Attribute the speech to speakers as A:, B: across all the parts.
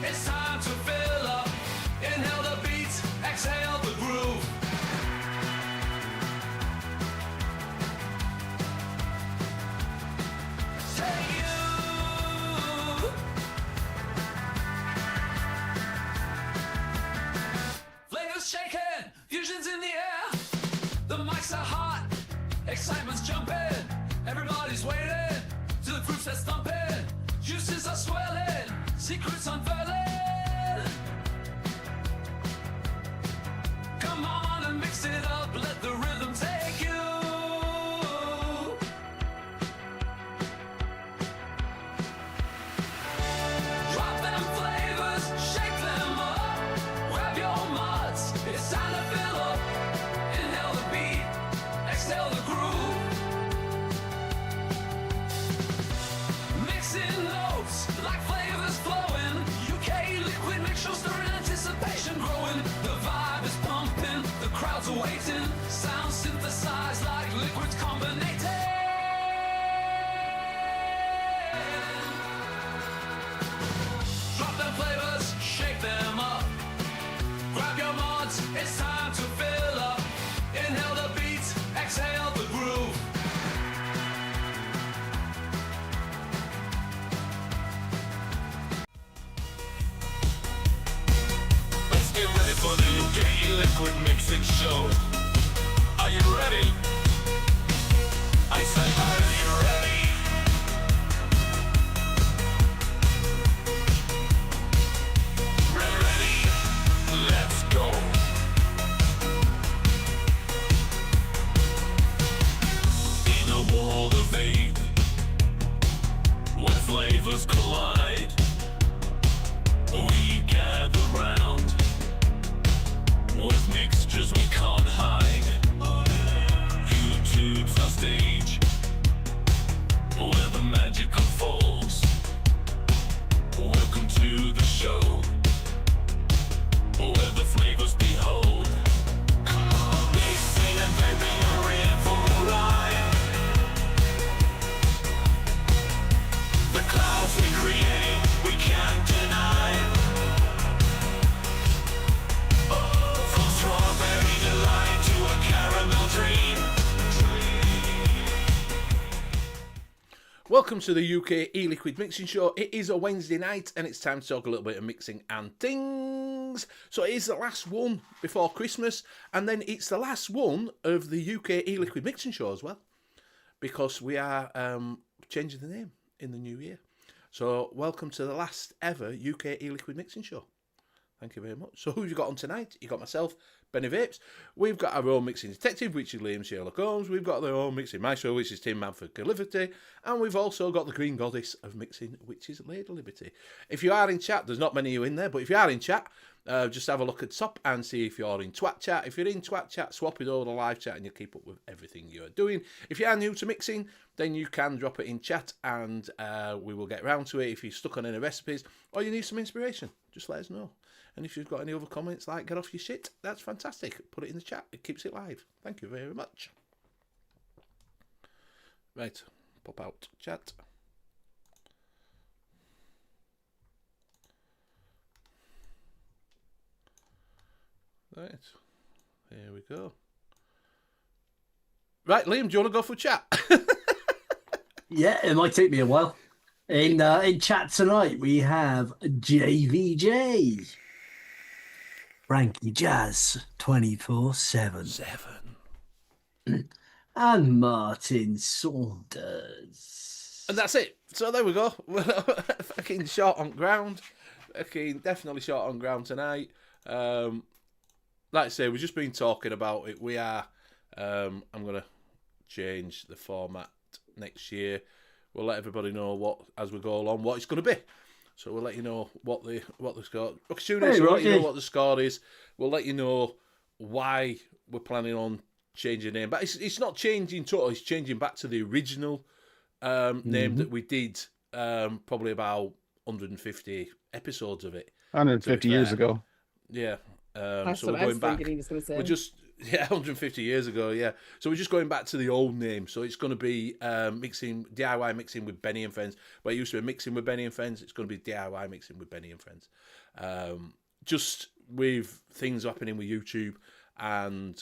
A: It's time to fill up. Inhale the beat, exhale the groove. Take you. Flavors shaking, fusions in the air. The mics are hot, excitement's jumping. Everybody's waiting till the groups are thumping. Juices are swelling, secrets unfurling. Come on and mix it up, let the rhythm take you. Drop them flavors, shake them up. Grab your muds, it's time to fill up. Inhale the beat, exhale the groove. Mixing notes like flavors flowing. UK liquid mix shows stirring anticipation growing. The vibe is pumping, the crowds are waiting. Sound synthesized like liquids combinating. Drop them flavors, shake them up. Grab your mods, it's time to fill up. Inhale the beat, exhale the groove.
B: Let's get ready for the UK liquid mixing show. Are you ready? I said, are you ready? Ready? Let's go. In a world of vape, where flavors collide, we gather round with mixtures we can't hide. YouTube's our stage, where the magic unfolds. Welcome to the show, where the flavors behold. Mixing and vaping are in for a ride. The clouds we create, we can't deny. From strawberry delight to a caramel dream.
C: Welcome to the UK e-liquid mixing show. It is a Wednesday night and it's time to talk a little bit of mixing and things. So it is the last one before Christmas, and then it's the last one of the UK e-liquid mixing show as well, because we are changing the name in the new year. So welcome to the last ever UK e-liquid mixing show. Thank you very much. So who have you got on tonight? You got myself, Benny Vapes. We've got our own mixing detective, which is Liam Sherlock Holmes. We've got their own mixing maestro, which is Tim Manford Calivity. And we've also got the green goddess of mixing, which is Lady Liberty. If you are in chat, there's not many of you in there, but if you are in chat, just have a look at the top and see if you're in Twat chat. If you're in Twat chat, swap it over to live chat and you'll keep up with everything you're doing. If you are new to mixing, then you can drop it in chat and we will get round to it. If you're stuck on any recipes or you need some inspiration, just let us know. And if you've got any other comments like get off your shit, that's fantastic. Put it in the chat. It keeps it live. Thank you very much. Right. Pop out chat. Right. Here we go. Right, Liam, do you want to go for chat?
D: Yeah, it might take me a while. In chat tonight, we have JVJ. Frankie Jazz 24/7 and Martin Saunders,
C: and that's it. So there we go. Fucking short on ground. Fucking definitely short on ground tonight. Like I say, we've just been talking about it. We are. I'm gonna change the format next year. We'll let everybody know what as we go along what it's going to be. So we'll let you know what the score. We'll let you know what the score is. We'll let you know why we're planning on changing the name. But it's not changing total. It's changing back to the original name that we did probably about 150 episodes of it.
E: 150 years ago.
C: Yeah.
F: That's
C: So
F: what
C: we're
F: I was
C: going back.
F: thinking he was going to say.
C: Yeah, 150 years ago, yeah. So we're just going back to the old name. So it's going to be DIY mixing with Benny and Friends. Where it used to be mixing with Benny and Friends, it's going to be DIY mixing with Benny and Friends. Just with things happening with YouTube and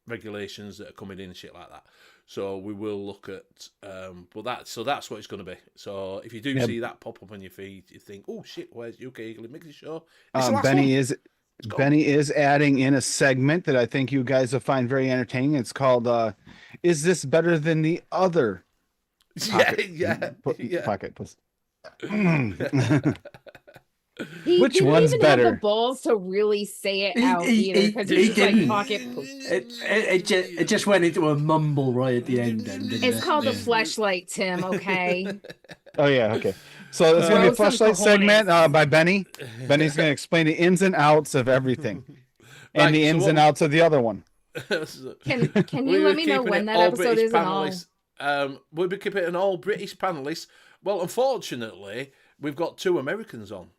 C: regulations that are coming in and shit like that. So we will look at, that's what it's going to be. So if you do see that pop up on your feed, you think, oh shit, where's UK Eagle Mixing Show? It's the last one.
E: Benny is adding in a segment that I think you guys will find very entertaining. It's called "Is This Better Than the Other?" Pocket. Which one's
F: even
E: better?
F: Have the balls to really say it out either, because it's just like pocket.
D: It just went into a mumble right at the end. Then, didn't
F: It's
D: it?
F: called the fleshlight, Tim. Okay.
E: Oh yeah, okay. So it's gonna be a flashlight segment by Benny. Benny's gonna explain the ins and outs of everything, and the ins and outs of the other one.
F: Can you let me know when that episode is and all?
C: We'll be keeping it an all British panelists. Well, unfortunately, we've got 2 Americans on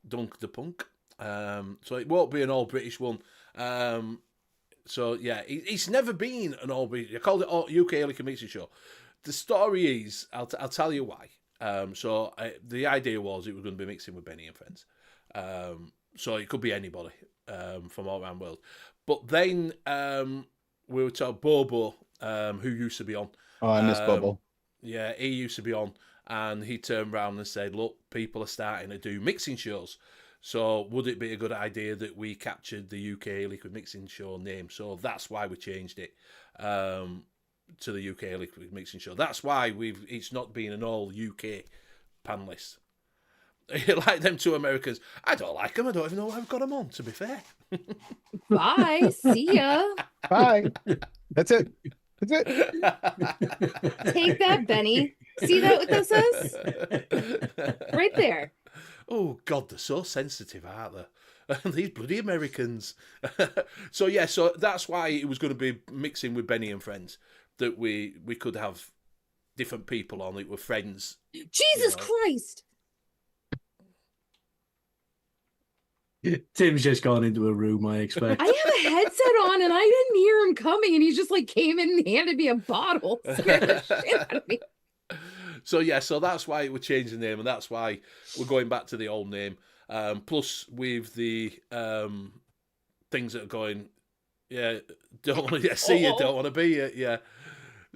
C: Dunk the Punk, so it won't be an all British one. So yeah, it's never been an all British. I called it all UK Liquid Mixing Show. The story is, I'll tell you why. The idea was it was going to be mixing with Benny and Friends. So it could be anybody from all around the world. But then we were told Bobo, who used to be on.
E: Oh, I miss Bobo.
C: Yeah, he used to be on, and he turned around and said, look, people are starting to do mixing shows. So would it be a good idea that we captured the UK Liquid Mixing Show name? So that's why we changed it to the UK Liquid Mixing Show. That's why it's not been an all UK panelist. Like them 2 Americans. I don't like them. I don't even know why I've got them on, to be fair.
F: Bye. See ya.
E: Bye. That's it.
F: Take that, Benny. See that what that says? Right there.
C: Oh, God, they're so sensitive, aren't they? These bloody Americans. So that's why it was going to be mixing with Benny and Friends, that we could have different people on it with friends.
F: Jesus Christ.
D: Tim's just gone into a room, I expect.
F: I have a headset on and I didn't hear him coming, and he just like came in and handed me a bottle. Scared the shit out of me.
C: So that's why we're changing the name, and that's why we're going back to the old name. Plus, with the things that are going, don't want to see you, don't want to be you, yeah.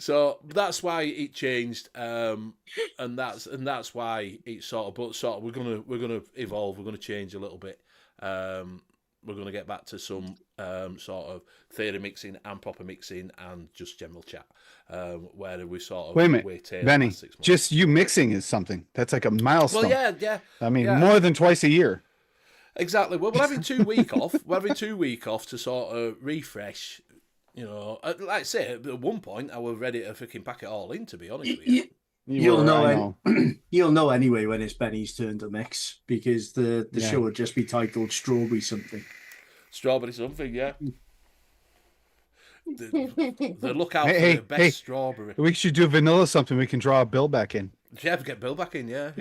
C: So that's why it changed, and that's why it's sort of we're gonna evolve. We're gonna change a little bit. We're going to get back to some sort of theory mixing and proper mixing and just general chat, where we sort of
E: wait a minute, Benny. Just you mixing is something that's like a milestone.
C: Well, yeah.
E: I mean, more than twice a year.
C: Exactly. Well, we're having 2 weeks off. We're having 2 weeks off to sort of refresh. You know, like I say, at one point I was ready to freaking pack it all in. To be honest with you.
D: You'll know. You'll know anyway when it's Benny's turn to mix, because the show would just be titled Strawberry Something.
C: Strawberry Something, yeah. The look out for the best strawberry.
E: We should do vanilla something. We can draw Bill back in.
C: Yeah, get Bill back in. Yeah.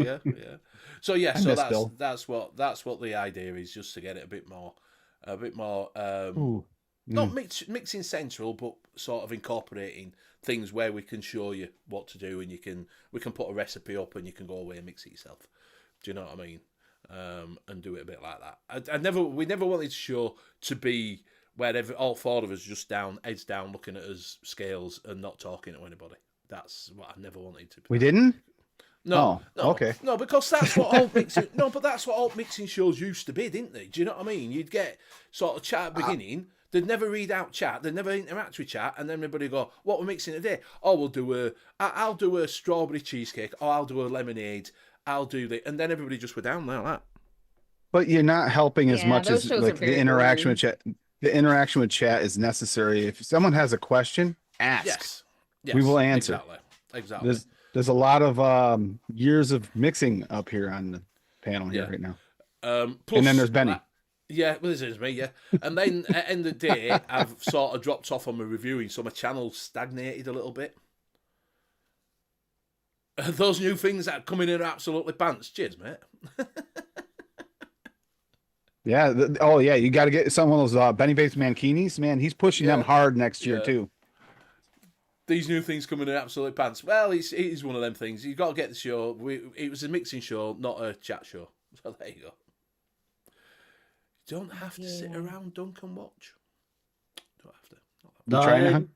C: So that's what the idea is, just to get it a bit more. Not mixing central, but sort of incorporating things where we can show you what to do, and we can put a recipe up and you can go away and mix it yourself. Do you know what I mean? And do it a bit like that. We never wanted the show to be where all 4 of us just heads down, looking at us scales and not talking to anybody. That's what I never wanted to be.
E: We didn't?
C: No.
E: Okay.
C: No, because that's what alt mixing. No, but that's what alt mixing shows used to be, didn't they? Do you know what I mean? You'd get sort of chat at the beginning. They'd never read out chat. They'd never interact with chat, and then everybody go, "What we're mixing today? Oh, I'll do a strawberry cheesecake, or I'll do a lemonade. I'll do the," and then everybody just went down like that.
E: But you're not helping as much as like the interaction with chat. The interaction with chat is necessary. If someone has a question, ask.
C: Yes.
E: We will answer.
C: Exactly.
E: There's a lot of years of mixing up here on the panel here right now.
C: Plus,
E: and then there's Benny.
C: Yeah, well, this is me, yeah. And then at the end of the day, I've sort of dropped off on my reviewing, so my channel stagnated a little bit. Those new things that are coming in are absolutely pants. Cheers, mate.
E: Yeah. Oh yeah, you got to get some of those Benny Vapes Mankinis. Man, he's pushing them
C: Yeah.
E: hard next year
C: Yeah.
E: too.
C: These new things coming in absolute pants. Well, it is one of them things. You've got to get the show. It was a mixing show, not a chat show. So there you go. You don't have to sit around, Dunk, and watch. Don't have to.
D: No,
E: trying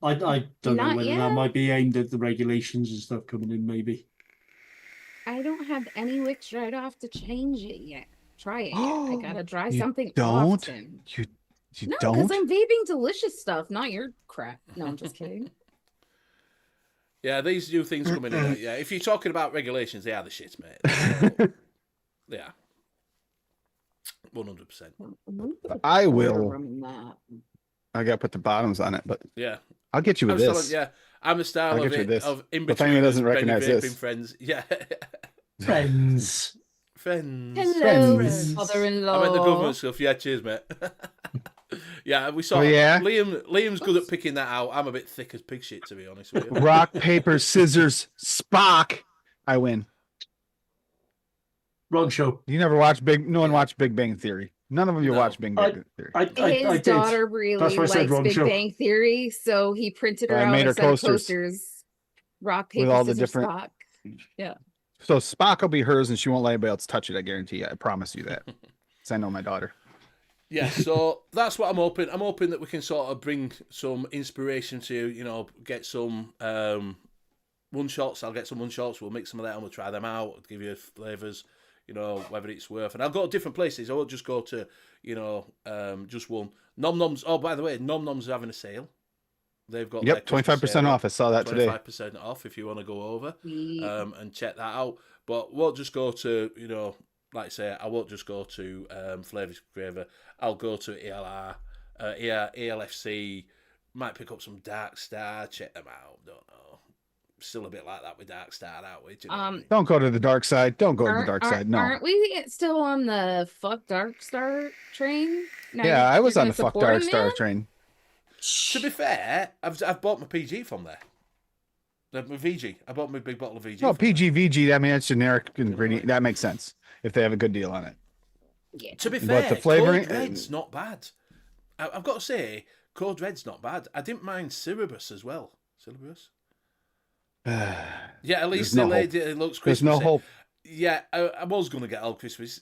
D: I don't know
F: Not
D: whether
F: yet.
D: that might be aimed at the regulations and stuff coming in, maybe.
F: I don't have any wicks right off to change it yet. Try it. Yet. I gotta try
E: You
F: something
E: don't?
F: often.
E: You
F: No,
E: don't?
F: because I'm vaping delicious stuff, not your crap. No, I'm just kidding.
C: Yeah, these new things coming in. Yeah, if you're talking about regulations, they are the shit, mate. Yeah. 100%.
E: I will.
F: From that.
E: I got to put the bottoms on it, but
C: Yeah.
E: I'll get you with
C: I'm
E: this.
C: still, yeah, I'm the style
E: I'll
C: of
E: get you
C: it,
E: this.
C: of in
E: The thing
C: between
E: that doesn't recognize
C: vaping
E: this.
C: friends. Yeah.
D: Friends.
C: Friends.
F: Hello,
D: Friends.
F: mother-in-law.
C: I meant the government stuff. Yeah, cheers, mate. Yeah, we saw.
E: Oh, yeah?
C: Liam's good at picking that out. I'm a bit thick as pig shit, to be honest with you.
E: Rock, paper, scissors, Spock. I win.
D: Wrong show.
E: You never watched No one watched Big Bang Theory. None of you
C: No.
E: watched Big Bang Theory.
D: I
F: His
D: did.
F: daughter really
D: That's why I said
F: likes
D: wrong
F: Big
D: show.
F: Bang Theory, so he printed her
E: I
F: out
E: made
F: a
E: her
F: set of
E: coasters.
F: posters. Rock, paper,
E: all the
F: scissors,
E: different-
F: Spock. Yeah.
E: So Spock will be hers, and she won't let anybody else touch it. I guarantee you. I promise you that. 'Cause I know my daughter.
C: Yeah, so that's what I'm hoping. I'm hoping that we can sort of bring some inspiration to, get some one shots. I'll get some one shots. We'll mix some of that and we'll try them out. I'll give you flavours, whether it's worth. And I'll go to different places. I won't just go to, just one. Nom Noms. Oh, by the way, Nom Noms are having a sale. They've got
E: Yep, 25% off. I saw that today.
C: 25% off if you want to go over
F: We-
C: and check that out. But we'll just go to, like I say, I won't just go to Flavours Graver. I'll go to ELR, ELFC, might pick up some Dark Star, check them out. Don't know. Still a bit like that with Dark Star, aren't we? Do you know what I mean?
E: Don't go to the dark side. Don't go to the dark side. No.
F: Aren't we still on the fuck Dark Star train? Now
E: Yeah, I
F: you're
E: was on
F: gonna
E: the fuck
F: support
E: dark
F: him,
E: star
F: man?
E: train.
C: To be fair, I've bought my PG from there. My VG. I bought my big bottle of VG.
E: No,
C: from there.
E: PG, VG. I mean, it's generic ingredient. That makes sense if they have a good deal on it.
F: Yeah.
C: To be
E: But
C: fair,
E: the flavouring-
C: Code Red's not bad. I've got to say, Code Red's not bad. I didn't mind Syllabus as well. Syllabus? Yeah, at least
E: no
C: the lady it looks
E: There's
C: Christmassy.
E: no hope.
C: Yeah, I was going to get all Christmas.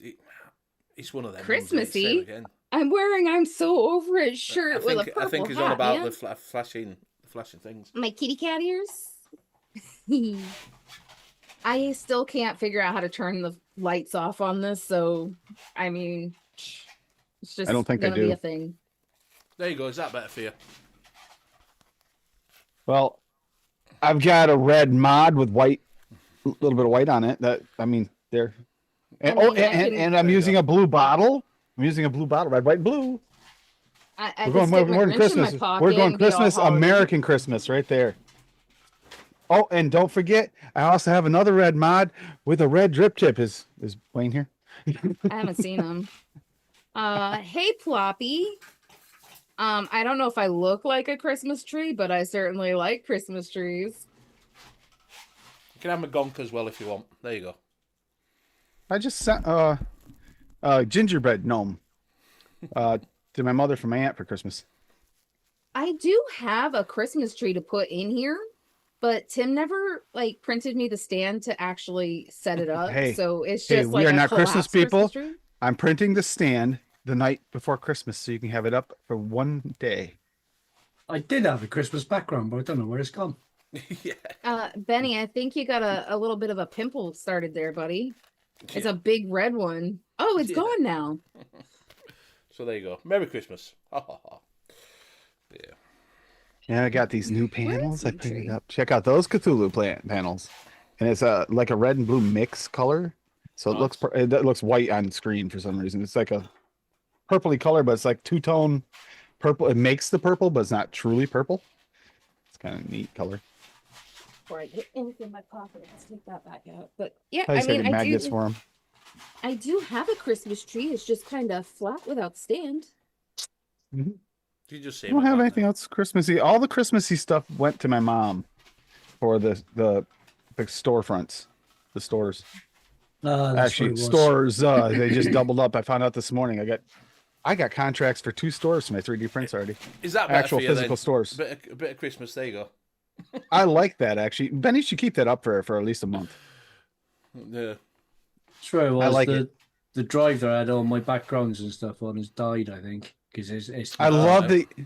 C: It's one of them. ones, it's
F: Christmassy?
C: same again.
F: I'm wearing I'm so over it shirt with a purple
C: I think he's
F: hat,
C: on about
F: man.
C: the flashing things.
F: My kitty cat ears. I still can't figure out how to turn the lights off on this, so I mean, it's just
E: I don't think I
F: gonna be
E: do.
F: a thing.
C: There you go. Is that better for you?
E: Well, I've got a red mod with white, a little bit of white on it. There. And,
F: I mean, I can-
E: and I'm using a blue bottle. I'm using a blue bottle, red, white, and blue.
F: I
E: We're going
F: can stick my
E: more than
F: wrench in my
E: Christmas.
F: pocket
E: We're going
F: and be all
E: Christmas,
F: holiday.
E: American Christmas, right there. Oh, and don't forget, I also have another red mod with a red drip tip. Is Wayne here?
F: I haven't seen them. Hey Ploppy. I don't know if I look like a Christmas tree, but I certainly like Christmas trees.
C: You can have my gonk as well if you want. There you go.
E: I just sent gingerbread gnome to my mother from my aunt for Christmas.
F: I do have a Christmas tree to put in here, but Tim never printed me the stand to actually set it up.
E: Hey,
F: so it's
E: hey,
F: just
E: we
F: like
E: are
F: a
E: not Christmas
F: collapsed
E: people.
F: tree.
E: I'm printing the stand the night before Christmas so you can have it up for one day.
D: I did have a Christmas background, but I don't know where it's gone.
C: Yeah.
F: Benny, I think you got a little bit of a pimple started there, buddy. It's a big red one. Oh, it's
C: Yeah.
F: gone now.
C: So there you go. Merry Christmas. Ha ha ha. Yeah.
E: And I got these new
F: Where
E: panels.
F: is
E: I
F: my
E: printed
F: tree?
E: up. Check out those Cthulhu panels. And it's like a red and blue mix color. So it looks it looks white on screen for some reason. It's like a purpley color, but it's like two-tone purple. It makes the purple, but it's not truly purple. It's kind of neat color.
F: Before I get anything in my pocket, let's take that back out. But yeah,
E: I
F: I
E: just
F: mean,
E: got magnets for them.
F: I do have a Christmas tree. It's just kind of flat without stand.
C: You just say
E: I don't have anything else Christmassy. All the Christmassy stuff went to my mom for the storefronts, the stores.
D: That's what
E: Actually,
D: it was.
E: stores they just doubled up. I found out this morning. I got contracts for 2 stores for my 3D prints already.
C: Is that better
E: Actual
C: for you
E: physical
C: then?
E: stores.
C: A bit of Christmas. There you go.
E: I like that actually. Benny should keep that up for at least a month.
C: Yeah.
D: That's what it was.
E: I like it.
D: The drive that I had all my backgrounds and stuff on has died, I think, because it's.
E: I love
C: man.
E: the.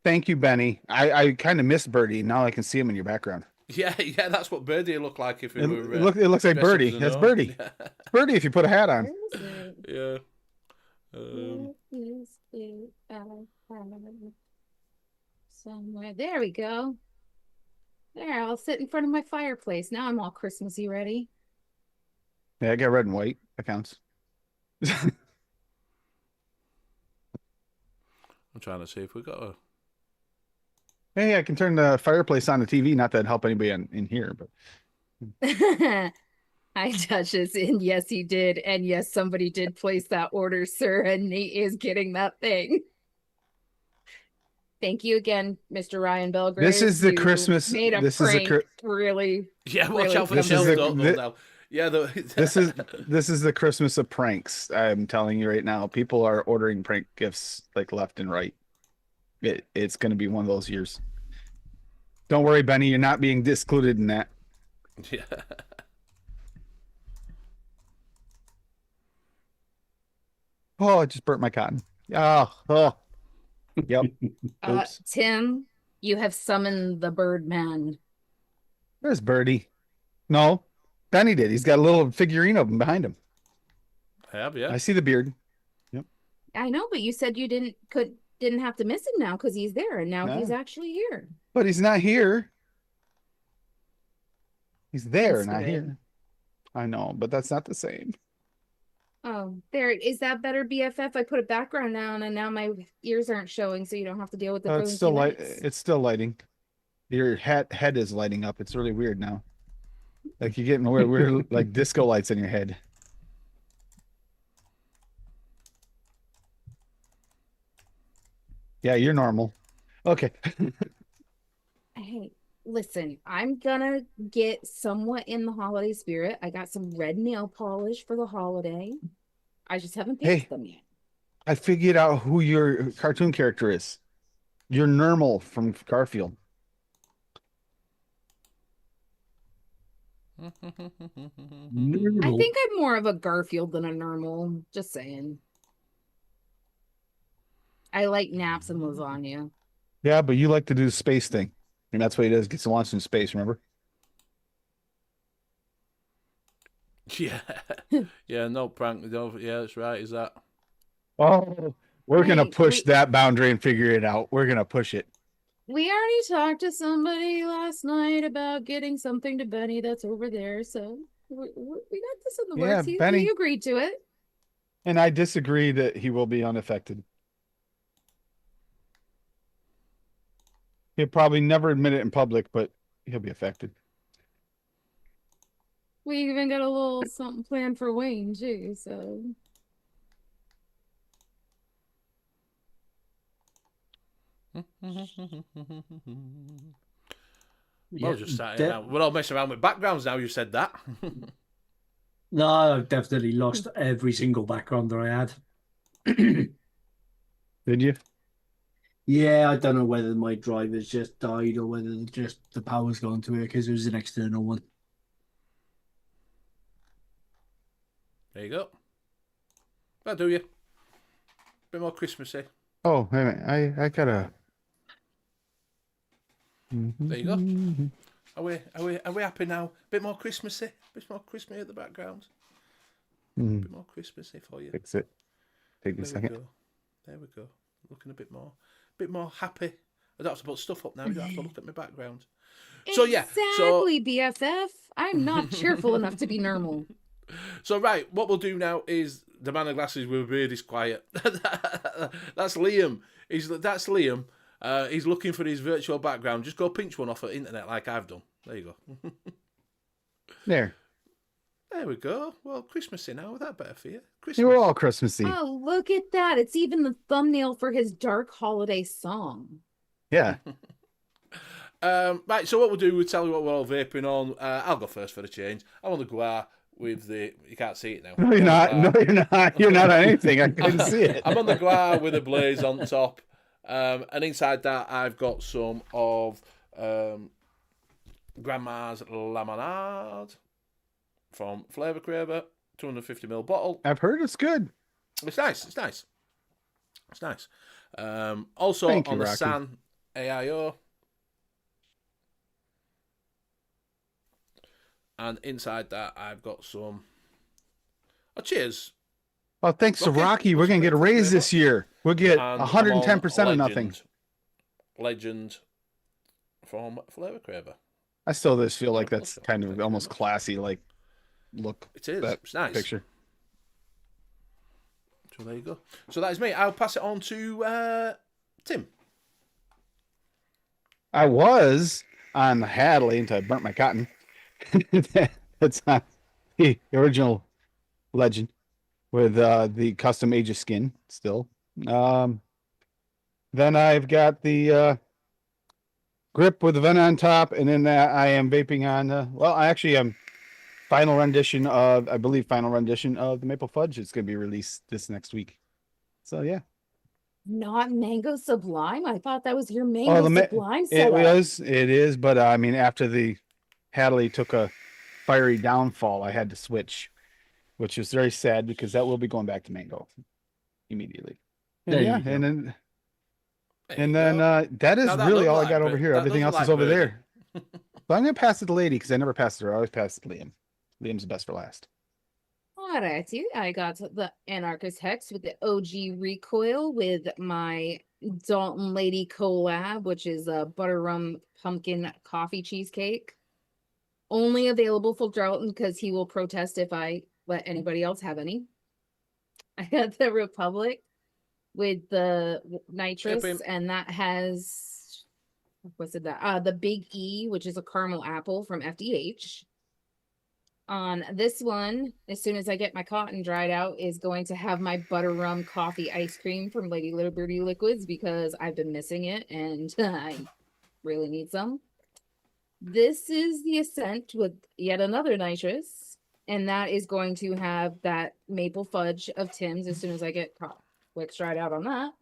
E: Thank you, Benny. I kind of miss Birdie. Now I can see him in your background.
C: Yeah, that's what Birdie would look like if it were.
E: It looks like
C: dressed up
E: Birdie.
C: as a
E: That's
C: gnome.
E: Birdie.
C: Yeah.
E: Birdie, if you put a hat on.
F: Where is it?
C: Yeah.
F: Where is it? I have it somewhere. There we go. There, I'll sit in front of my fireplace. Now I'm all Christmassy ready.
E: Yeah, I got red and white. That counts.
C: I'm trying to see if we got a.
E: Hey, I can turn the fireplace on the TV. Not that help anybody in here, but
F: Hi, Duchess. And yes, he did. And yes, somebody did place that order, sir. And Nate is getting that thing. Thank you again, Mr. Ryan Belgrave.
E: This is the
F: You
E: Christmas-
F: Made a
E: this is the
F: prank, really.
C: Yeah, watch
F: Really
C: out for the
E: This is
C: shelf,
E: the-
C: don't
E: thi-
C: now. Yeah,
E: this is the Christmas of pranks. I'm telling you right now, people are ordering prank gifts like left and right. It's going to be one of those years. Don't worry, Benny. You're not being excluded in that.
C: Yeah.
E: Oh, I just burnt my cotton. Oh. Yep. Oops.
F: Tim, you have summoned the Birdman.
E: There's Birdie. No, Benny did. He's got a little figurine of him behind him.
C: I have, yeah.
E: I see the beard.
F: I know, but you said you didn't have to miss him now because he's there, and now
E: No.
F: he's actually here.
E: But he's not here. He's there,
F: That's
E: not
F: good.
E: here. I know, but that's not the same.
F: Oh, there is that better, BFF? I put a background down, and now my ears aren't showing, so you don't have to deal with the.
E: It's still light. It's still lighting. Your head is lighting up. It's really weird now. Like you're getting weird like disco lights in your head. Yeah, you're normal. Okay.
F: Hey, listen, I'm gonna get somewhat in the holiday spirit. I got some red nail polish for the holiday. I just haven't picked
E: Hey.
F: them yet.
E: I figured out who your cartoon character is. You're Normal from Garfield.
F: I think I'm more of a Garfield than a normal. Just saying. I like naps and lasagna.
E: Yeah, but you like to do the space thing. And that's what he does. Gets launched in space, remember?
C: Yeah. Yeah, no prank. No, yeah, that's right. Is that?
E: Oh, we're going to
F: Hey,
E: push that boundary and figure it out. We're going to push it.
F: We already talked to somebody last night about getting something to Benny that's over there, so we got this in the
E: Yeah,
F: works.
E: Benny.
F: He agreed to it.
E: And I disagree that he will be unaffected. He'll probably never admit it in public, but he'll be affected.
F: We even got a little something planned for Wayne too, so
C: Well, just starting out. We're all messing around with backgrounds now. You said that.
D: No, I've definitely lost every single background that I had.
E: Did you?
D: Yeah, I don't know whether my drivers just died or whether just the power's gone to it because it was an external one.
C: There you go. That'll do you. Bit more Christmassy.
E: Oh, wait a minute. I gotta.
C: There you go. Are we happy now? Bit more Christmassy. Bit more Christmassy at the background. Bit more Christmassy for you.
E: Fix it. Take me a
C: There we
E: second.
C: go. There we go. Looking a bit more happy. I don't have to put stuff up now. You don't have to look at my background. So yeah. So
F: exactly, BFF. I'm not cheerful enough to be normal.
C: So right, what we'll do now is the man of glasses with a beard is quiet. That's Liam. That's Liam. He's looking for his virtual background. Just go pinch one off the internet like I've done. There you go.
E: There.
C: There we go. Well, Christmassy now. Is that better for you? Christmas.
E: You were all Christmassy.
F: Oh, look at that. It's even the thumbnail for his dark holiday song.
E: Yeah.
C: Right, so what we'll do, we'll tell you what we're all vaping on. I'll go first for the change. I'm on the Guar with the. You can't see it now.
E: No, you're not. No, you're not. You're not on anything. I couldn't see it.
C: I'm on the guar with a blaze on top. And inside that, I've got some of Grandma's Lemonade from Flavour Craver, 250ml bottle.
E: I've heard it's good.
C: It's nice. It's nice. It's nice. Also
E: Thank you,
C: on the
E: Rocky.
C: San AIO. And inside that, I've got some. Oh, cheers.
E: Oh, thanks to
C: Rocky.
E: Rocky, we're gonna get a raise this year. We'll get
C: And
E: 110% of nothing.
C: Legend from Flavour Craver.
E: I still just feel like that's kind of almost classy, like look.
C: It is.
E: That
C: It's nice.
E: picture.
C: So there you go. So that is me. I'll pass it on to Tim.
E: I was on the Hadley until I burnt my cotton. That's not the original Legend with the custom Aegis skin still. Then I've got the grip with the vent on top, and then I am vaping on. Well, I actually am final rendition of the Maple Fudge. It's going to be released this next week. So yeah.
F: Not Mango Sublime? I thought that was your Mango Sublime
E: It
F: setup.
E: it is, but I mean, after the Hadley took a fiery downfall, I had to switch, which is very sad because that will be going back to Mango immediately. And
D: There
E: yeah,
D: you go.
E: and then that is
C: Now, that
E: really
C: looked
E: all I
C: like
E: got
C: Bert-
E: over here.
C: that
E: Everything else
C: doesn't
E: is
C: like
E: over
C: Birdie.
E: there. But I'm gonna pass it to Lady because I never passed it her. I always pass it to Liam. Liam's the best for last.
F: Alrighty, I got the Anarchist Hex with the OG recoil with my Dalton Lady collab, which is a butter rum pumpkin coffee cheesecake. Only available for Dalton because he will protest if I let anybody else have any. I got the Republic with the nitrous,
C: Yep,
F: and that has what's it that? The Big E, which is a caramel apple from FDH. On this one, as soon as I get my cotton dried out, is going to have my butter rum coffee ice cream from Lady Liberty Liquids because I've been missing it and I really need some. This is the Ascent with yet another nitrous, and that is going to have that maple fudge of Tim's as soon as I get Wicks dried out on that.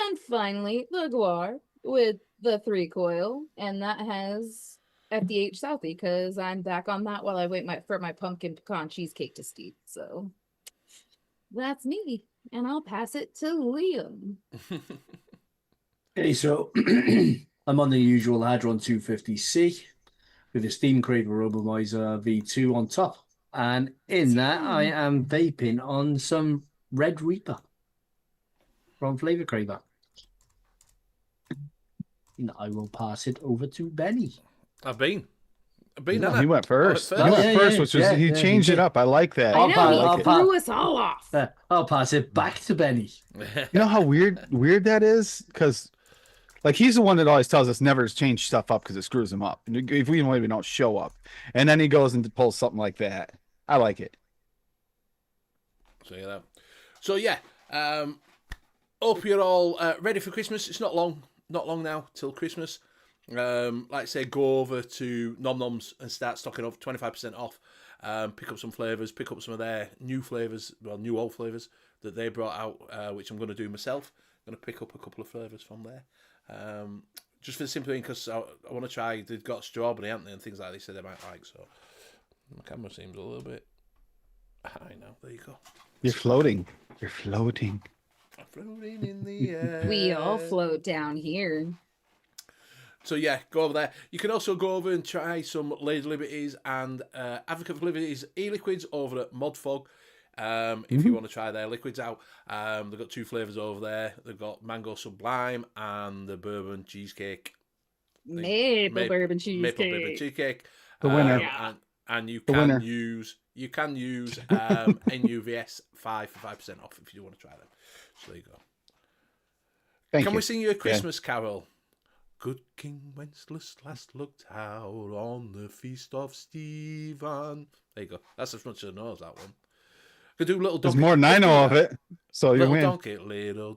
F: And finally, the Guar with the 3 coil, and that has FDH Southie because I'm back on that while I wait for my pumpkin pecan cheesecake to steep. So that's me, and I'll pass it to Liam.
D: Okay, so I'm on the usual Hadron 250C with a Steam Crave Aromomizer V2 on top. And in that, I am vaping on some Red Reaper from Flavour Craver. And I will pass it over to Benny.
C: I've been.
E: He
C: haven't I?
E: went first.
C: Oh,
E: He
C: yeah,
E: went first, which was he
D: he
E: changed it
D: did.
E: up. I like that.
F: I know,
D: I'll
F: he
D: pass-
F: threw us all off.
D: I'll pass it back to Benny.
E: You know how weird that is? Because like he's the one that always tells us never to change stuff up because it screws him up. And if we don't show up, and then he goes and pulls something like that. I like it.
C: So yeah, hope you're all ready for Christmas. It's not long now till Christmas. Like I say, go over to Nom Noms and start stocking up 25% off. Pick up some flavours, pick up some of their new flavours, well, new old flavours that they brought out, which I'm going to do myself. I'm going to pick up a couple of flavours from there. Just for the simple thing, because I want to try, they've got strawberry, haven't they, and things like they said they might like, so my camera seems a little bit high now. There you go.
E: You're floating. You're floating.
C: I'm floating in the air.
F: We all float down here.
C: So yeah, go over there. You can also go over and try some Lady Liberties and Advocate for Liberties e-liquids over at Modfog. If you want to try their liquids out, they've got 2 flavours over there. They've got Mango Sublime and the Bourbon Cheesecake.
F: Maple bourbon cheesecake.
C: Maple Bourbon Cheesecake.
E: The winner.
C: And you
E: The
C: can
E: winner.
C: use NUVS 5 for 5% off if you want to try them. So there you go.
E: Thank
C: Can
E: you.
C: we sing you a Christmas carol? Good King Wenceslas last looked out on the feast of Stephen. There you go. That's as much as I know as that one. Could do little
E: There's
C: donkey.
E: more than I know of it, so you
C: Little
E: win.
C: donkey, little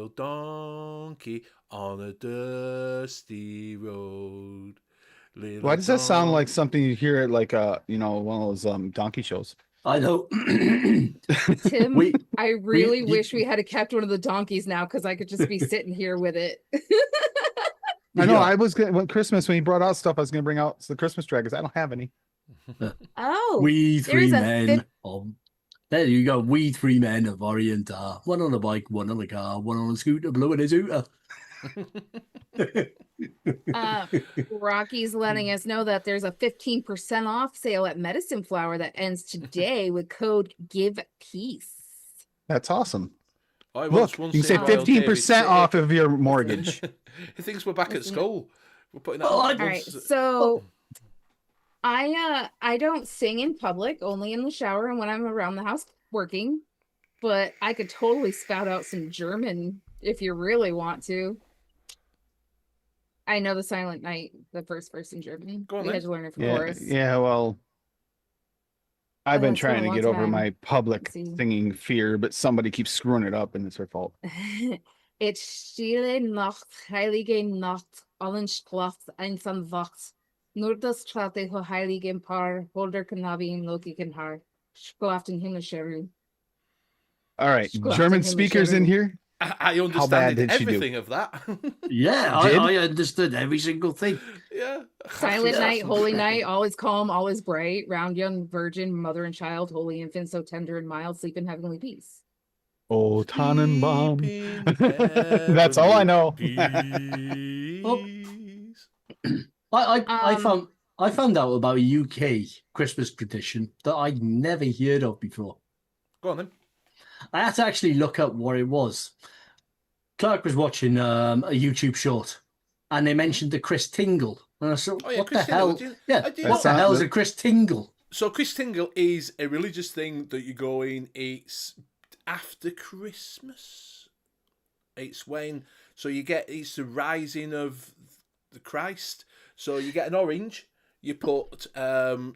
C: donkey on a dusty road.
E: Why does that sound like something you hear at like one of those donkey shows?
D: I know.
F: Tim,
D: We-
F: I really
D: you-
F: wish we had kept one of the donkeys now because I could just be sitting here with it.
E: I know.
D: Yeah.
E: I was gonna when he brought out stuff. I was gonna bring out the Christmas dragons. I don't have any.
F: Oh,
D: We three
F: there's a
D: men. There you go. We three men of Orient are. One on a bike, one on a car, one on a scooter, blowing his hooter.
F: Rocky's letting us know that there's a 15% off sale at Medicine Flower that ends today with code Give Peace.
E: That's awesome.
C: I
E: Look,
C: once
E: you can
C: seen
E: say
C: Royal David
E: 15%
C: City.
E: off of your mortgage.
C: He thinks we're back at school. We're putting that
D: Oh,
C: on
F: All right, so I don't sing in public, only in the shower and when I'm around the house working. But I could totally spout out some German if you really want to. I know the Silent Night, the first verse in German.
C: Go on
F: We
C: then.
F: had to learn it from
E: Yeah,
F: chorus.
E: yeah. Well, I've been
F: it's been a
E: trying to
F: long
E: get over
F: time.
E: my public
F: See.
E: singing fear, but somebody keeps screwing it up, and it's her fault.
F: It's stille Nacht, heilige Nacht, allen Schlacht, einsam wacht. Nur das traute ho heiligen Paar, holder Knabi im logigen Haar. Schlaft in Himmelscherung.
E: All right,
F: Schlacht
E: German
F: in
E: speakers in
F: Himmelscherung.
E: here.
C: I
E: How bad
C: understand
E: did she do?
C: everything of that.
D: Yeah,
E: Did?
D: I understood every single thing.
C: Yeah.
F: Silent night, holy night, all is calm, all is bright. Round young virgin, mother and child, holy infant, so tender and mild, sleep in heavenly peace.
E: Oh, Tannenbaum.
C: Sleep in
E: That's all I know.
C: peace.
D: I found out about a UK Christmas tradition that I'd never heard of before.
C: Go on then.
D: I had to actually look up what it was. Clark was watching a YouTube short, and they mentioned the Chris Tingle, and I thought,
C: Oh, yeah,
D: "What
C: Chris
D: the hell?
C: Tingle, did you-
D: Yeah,
C: I did
D: what the
E: know
D: hell is
E: that.
D: a Chris Tingle?"
C: So Chris Tingle is a religious thing that you go in. It's after Christmas. It's when it's the rising of the Christ. So you get an orange, you put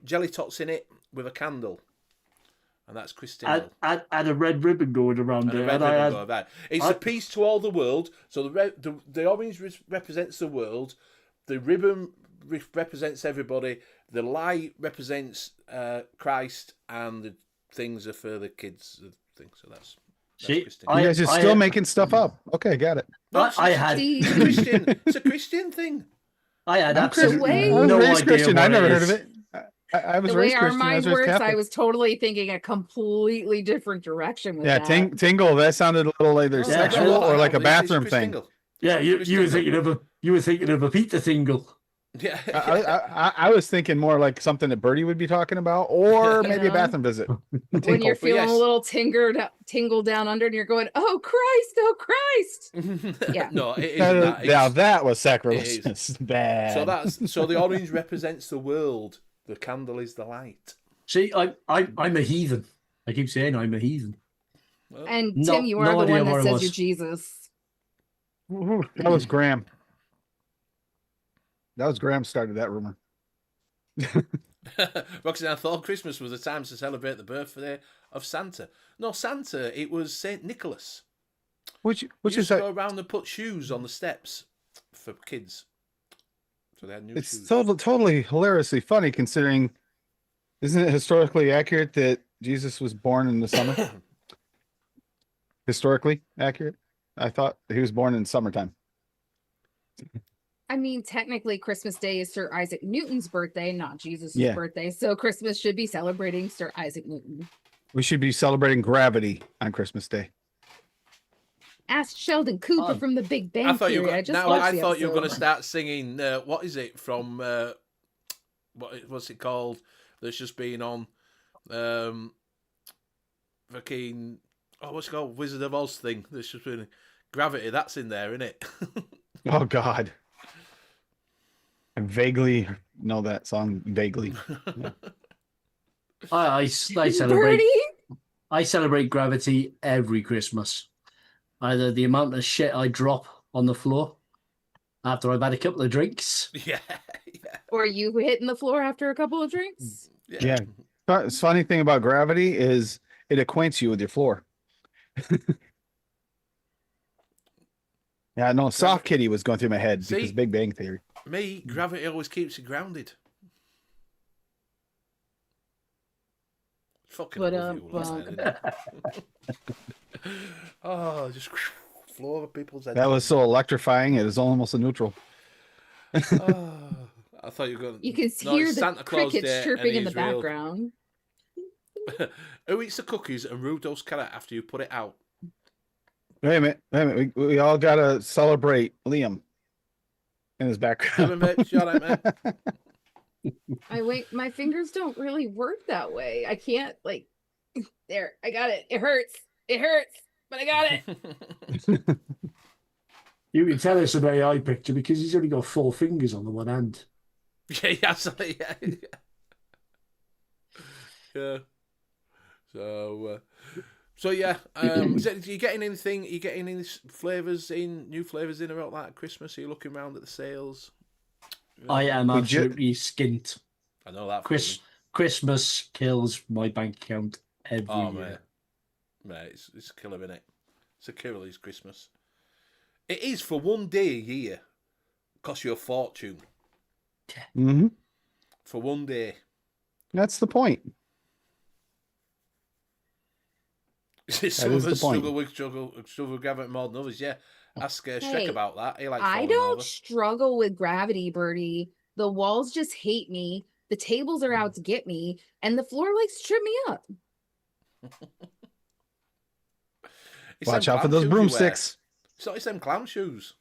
C: jelly tots in it with a candle, and that's Chris Tingle.
D: And a red ribbon going around
C: And a
D: there.
C: red
D: and I
C: ribbon
D: had-
C: going about. It's
D: I-
C: a peace to all the world. So the orange represents the world. The ribbon represents everybody. The light represents Christ, and the things are for the kids. So that's
D: See,
C: Chris Tingle.
E: You guys are still making stuff up. Okay, got it.
D: I had
C: It's a Christian. It's a Christian thing.
D: I had
E: I'm
D: absolutely
F: way-
E: I was
D: no
E: raised
D: idea
E: Christian.
D: what
E: I never
D: it
E: heard of
D: is.
E: it. I was
F: The way
E: raised
F: our
E: Christian. I
F: mind
E: was raised
F: works,
E: Catholic.
F: I was totally thinking a completely different direction with
E: Yeah,
F: that.
E: tingle. That sounded a little either
C: Oh,
E: sexual
D: well,
E: or like a
C: it's
E: bathroom
C: Chris
E: thing.
C: Tingle.
D: Yeah,
C: Chris
D: you were
C: Tingle.
D: thinking of a Peter Tingle.
C: Yeah.
E: I was thinking more like something that Birdie would be talking about, or maybe a
F: Yeah.
E: bathroom visit.
F: When
E: Tinkle.
F: you're feeling
C: yes.
F: a little tingle down under and you're going, oh Christ. Yeah.
C: No, it isn't that.
E: Now
C: It's-
E: that was sacrilegious. Bad.
C: so the orange represents the world. The candle is the light.
D: See, I'm a heathen. I keep saying I'm a heathen.
F: And
D: No-
F: Tim, you are
D: no
F: the
D: idea
F: one
D: what
F: that
D: it
F: says you're
D: was.
F: Jesus.
E: That was Graham. That was Graham started that rumor.
C: Roxanne thought Christmas was a time to celebrate the birthday of Santa. No, Santa, it was Saint Nicholas.
E: Which
C: He
E: is
C: used to go around and put shoes on the steps for kids. So they had new
E: it's
C: shoes.
E: totally hilariously funny considering. Isn't it historically accurate that Jesus was born in the summer? Historically accurate. I thought he was born in summertime.
F: I mean, technically, Christmas Day is Sir Isaac Newton's birthday, not Jesus'
E: Yeah.
F: birthday. So Christmas should be celebrating Sir Isaac Newton.
E: We should be celebrating gravity on Christmas Day.
F: Ask Sheldon Cooper
D: Oh.
F: from the Big Bang
C: I thought you
F: Theory.
C: were,
F: I just
C: now
F: watched
C: I
F: the
C: thought you were going to
F: episode.
C: start singing. What is it from? What's it called? That's just been on. Fucking. Oh, what's it called? Wizard of Oz thing. That's just been Gravity. That's in there, isn't it?
E: Oh God. I vaguely know that song. Vaguely.
D: I celebrate
F: Birdie?
D: I celebrate gravity every Christmas. Either the amount of shit I drop on the floor after I've had a couple of drinks.
C: yeah.
F: Or you hitting the floor after a couple of drinks?
E: Yeah. The funny thing about gravity is it acquaints you with your floor. Yeah, no, Soft Kitty was going through my head because
C: See?
E: Big Bang Theory.
C: Me, gravity always keeps you grounded. Fucking
F: But
C: love you, all I said, innit? Oh, just flow over people's heads.
E: That was so electrifying. It was almost a neutral.
C: Oh, I thought you were going.
F: you can
C: No,
F: hear
C: it's
F: the
C: Santa Claus
F: crickets
C: Day,
F: chirping
C: and
F: in the
C: he's real.
F: background.
C: Who eats the cookies and Rudolph's carrot after you put it out?
E: Wait a minute. We all gotta celebrate Liam in his background.
C: Mate, shut up, man.
F: My fingers don't really work that way. I can't like there, I got it. It hurts. It hurts, but I got it.
D: You can tell it's an AI picture because he's only got 4 fingers on the one hand.
C: Yeah, absolutely. Yeah. So yeah. So you getting anything? Are you getting any flavors in? New flavors in about that at Christmas? Are you looking around at the sales?
D: I am
E: We
D: absolutely skint.
C: I know that.
D: Christmas kills my bank account every
C: Oh
D: year.
C: mate, it's a killer, innit? It's a killer. It's Christmas. It is for one day a year. Costs you a fortune
E: Mm-hmm.
C: for one day.
E: That's the point.
C: Some
E: is
C: of
E: the
C: us
E: point.
C: struggle with gravity more than others. Yeah, ask Shrek
F: Hey,
C: about that. He likes
F: I
C: falling
F: don't
C: over.
F: struggle with gravity, Birdie. The walls just hate me. The tables are out to get me, and the floor likes to trip me up.
C: It's
E: Watch
C: them
E: out for
C: clown
E: those
C: shoes you wear.
E: broomsticks.
C: It's them clown shoes.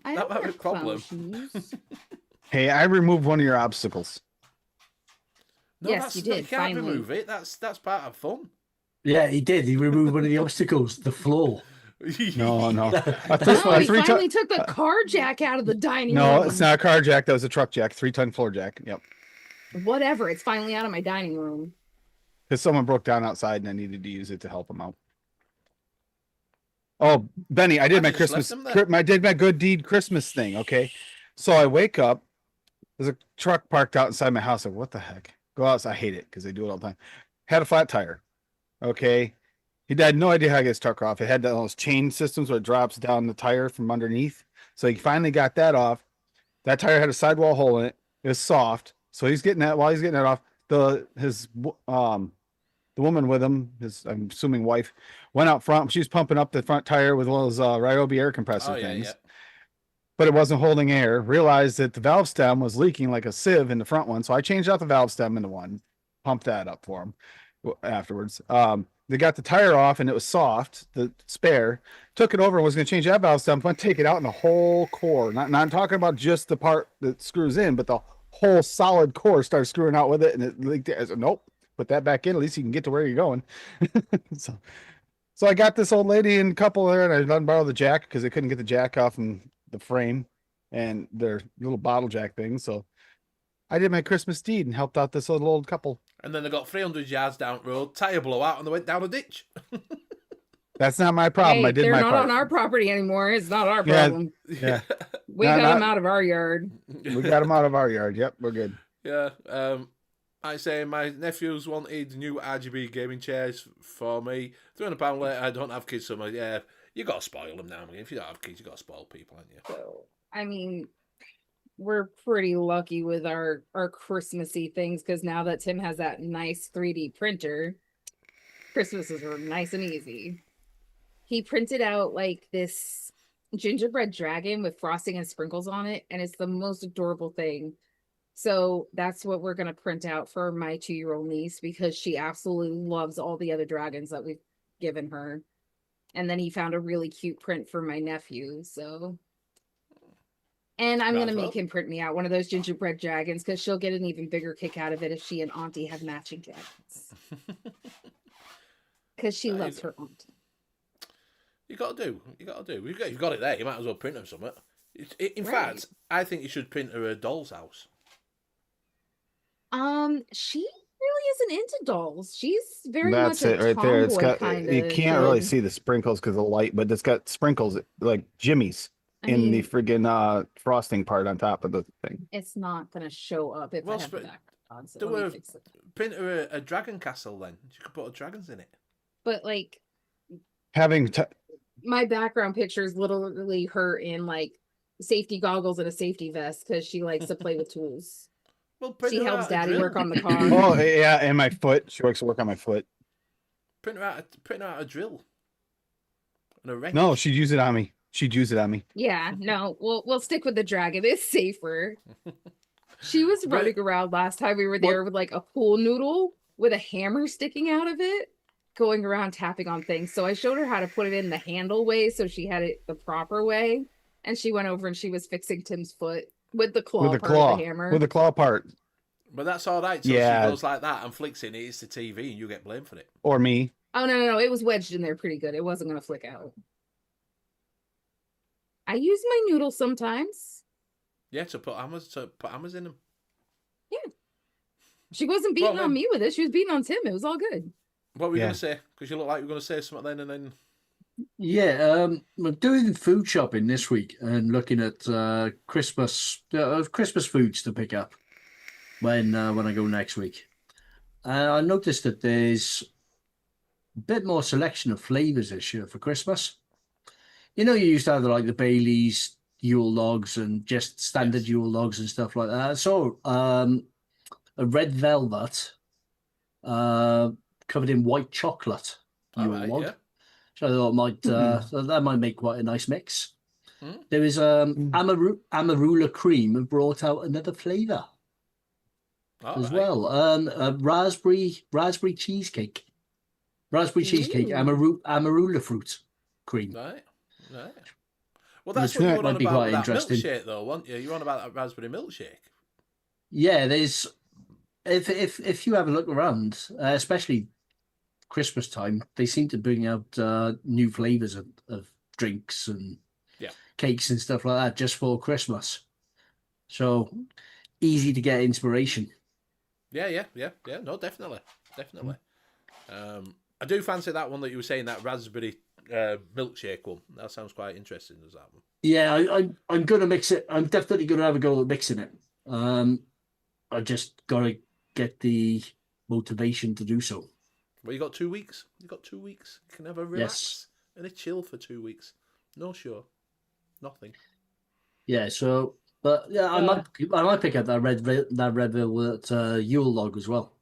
F: I
C: That
F: don't
C: might be
F: have
C: a problem.
F: clown shoes.
E: Hey, I removed one of your obstacles.
C: No,
F: Yes, you did,
C: You can't
F: finally.
C: remove it. That's part of fun.
D: Yeah, he did. He removed one of the obstacles, the floor.
E: No.
F: No,
E: I
F: he finally took the car jack out of the dining room.
E: No, it's not a car jack. That was a truck jack, 3-ton floor jack. Yep.
F: Whatever. It's finally out of my dining room.
E: Because someone broke down outside and I needed to use it to help them out. Oh, Benny, I did
C: Why'd
E: my
C: you just
E: Christmas.
C: left them there?
E: I did my good deed Christmas thing. Okay, so I wake up. There's a truck parked out inside my house. Like, what the heck? Go outside. I hate it because they do it all the time. Had a flat tire. Okay, he had no idea how to get his truck off. It had those chain systems where it drops down the tire from underneath. So he finally got that off. That tire had a sidewall hole in it. It was soft. So he's getting that. While he's getting that off, the woman with him, his I'm assuming wife, went out front. She was pumping up the front tire with one of those Ryobi air compressor things. But it wasn't holding air. Realized that the valve stem was leaking like a sieve in the front one. So I changed out the valve stem into one, pumped that up for him afterwards. They got the tire off and it was soft, the spare, took it over and was going to change that valve stem, went to take it out in the whole core. Not talking about just the part that screws in, but the whole solid core started screwing out with it. And it leaked. I said, nope, put that back in. At least you can get to where you're going. So I got this old lady and couple there and I let them borrow the jack because they couldn't get the jack off in the frame and their little bottle jack thing. So I did my Christmas deed and helped out this little old couple.
C: And then they got 300 yards down the road, tyre blow out, and they went down a ditch.
E: That's not my problem.
F: Hey,
E: I did
F: they're
E: my
F: not
E: part.
F: on our property anymore. It's not our
E: Yeah.
F: problem.
E: Yeah,
F: We
E: No,
F: got
E: not-
F: them out of our yard.
E: we got them out of our yard. Yep, we're good.
C: Yeah. I say my nephews wanted new RGB gaming chairs for me. £300 later, I don't have kids, so yeah, you got to spoil them now. If you don't have kids, you got to spoil people, haven't you?
F: So, I mean, we're pretty lucky with our Christmassy things because now that Tim has that nice 3D printer, Christmases are nice and easy. He printed out like this gingerbread dragon with frosting and sprinkles on it, and it's the most adorable thing. So that's what we're gonna print out for my 2-year-old niece because she absolutely loves all the other dragons that we've given her. And then he found a really cute print for my nephew. So, and I'm
C: Might
F: gonna
C: as well.
F: make him print me out one of those gingerbread dragons because she'll get an even bigger kick out of it if she and Auntie have matching dragons. Because she
C: That
F: loves
C: is-
F: her auntie.
C: You got to do. You've got it there. You might as well print them something. In
F: Right.
C: fact, I think you should print her a doll's house.
F: She really isn't into dolls. She's very
E: That's
F: much
E: it
F: a
E: right there. It's
F: tomboy
E: got
F: kind
E: you
F: of
E: can't really
F: kid.
E: see the sprinkles because of the light, but it's got sprinkles like jimmies
F: I
E: in the
F: mean,
E: friggin' frosting part on top of the thing.
F: it's not gonna show up if
C: Well,
F: I have the
C: sp-
F: background on. So
C: do
F: let me
C: a-
F: fix it.
C: Print her a dragon castle then. You could put dragons in it.
F: But like
E: Having
F: my background picture is literally her in like safety goggles and a safety vest because she likes to play with tools.
C: Well, print
F: She
C: her
F: helps
C: out a
F: Daddy
C: drill.
F: work on the car.
E: Oh yeah, and my foot. She works work on my foot.
C: Print her out a drill. And a wrench.
E: No, she'd use it on me. She'd use it on me.
F: Yeah, no, we'll stick with the dragon. It's safer. She was
C: But-
F: running around last time we were there with like a pool noodle with a hammer sticking out of it, going around tapping on things. So I showed her how to put it in the handle way so she had it the proper way. And she went over and she was fixing Tim's foot with the claw
E: With the
F: part
E: claw.
F: of the hammer.
E: With the claw part.
C: But that's all right. So
E: Yeah.
C: she goes like that and flicks it, it's the TV, and you get blamed for it.
E: Or me.
F: Oh no, it was wedged in there pretty good. It wasn't gonna flick out. I use my noodles sometimes.
C: Yeah, to put hammers in them.
F: She wasn't beating
C: Well,
F: on
C: then-
F: me with it. She was beating on Tim. It was all good.
C: What were you
E: Yeah.
C: going to say? Because you look like you were going to say something then, and then.
D: Yeah, I'm doing food shopping this week and looking at Christmas foods to pick up when I go next week. I noticed that there's a bit more selection of flavors this year for Christmas. You know, you used to have like the Baileys, Yule logs, and just standard
C: Yes.
D: Yule logs and stuff like that. So, a red velvet covered in white chocolate
C: All
D: Yule
C: right,
D: log.
C: yeah.
D: So I thought so that might make quite a nice mix.
C: Mm.
D: There is Amarula cream brought out another flavour
C: All
D: as
C: right.
D: well. Raspberry cheesecake. Raspberry cheesecake,
F: Ooh.
D: Amarula fruit cream.
C: Right. Well, that's
D: Which
C: what you were
D: might
C: on
D: be
C: about
D: quite
C: with that
D: interesting.
C: milkshake, though, weren't you? You were on about that raspberry milkshake.
D: Yeah, there's if you have a look around, especially Christmas time, they seem to bring out new flavors of drinks and
C: Yeah.
D: cakes and stuff like that just for Christmas. So easy to get inspiration.
C: Yeah. No, definitely. I do fancy that one that you were saying, that raspberry milkshake one. That sounds quite interesting, does that one?
D: Yeah, I'm gonna mix it. I'm definitely gonna have a go at mixing it. I just gotta get the motivation to do so.
C: Well, you got 2 weeks. You can have a relax and a chill for 2 weeks. No show. Nothing.
D: Yeah, so but yeah, I might pick up that red velvet Yule log as well.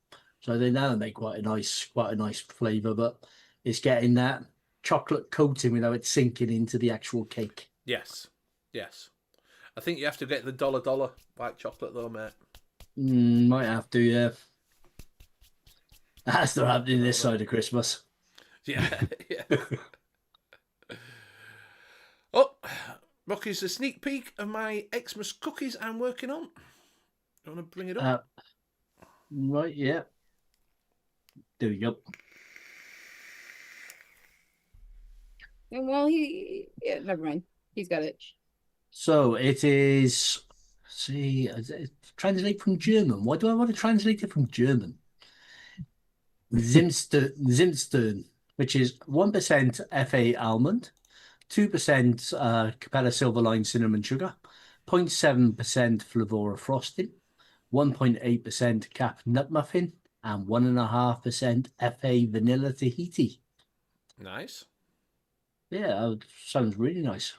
D: So they now make quite a nice flavour, but it's getting that chocolate coating without it sinking into the actual cake.
C: Yes. I think you have to get the dollar white chocolate, though, mate.
D: Might have to, yeah. That's not happening this side of Christmas.
C: Yeah. Oh, Rocky's a sneak peek of my Xmas cookies I'm working on. You want to bring it up?
D: Right, yeah. There we go.
F: And well, never mind. He's got it.
D: So it is. Translate from German. Why do I want to translate it from German? Zimstern, which is 1% FA almond, 2% Capella Silverline cinnamon sugar, 0.7% Flavora frosting, 1.8% Cap nut muffin, and 1.5% FA vanilla Tahiti.
C: Nice.
D: Yeah, sounds really nice.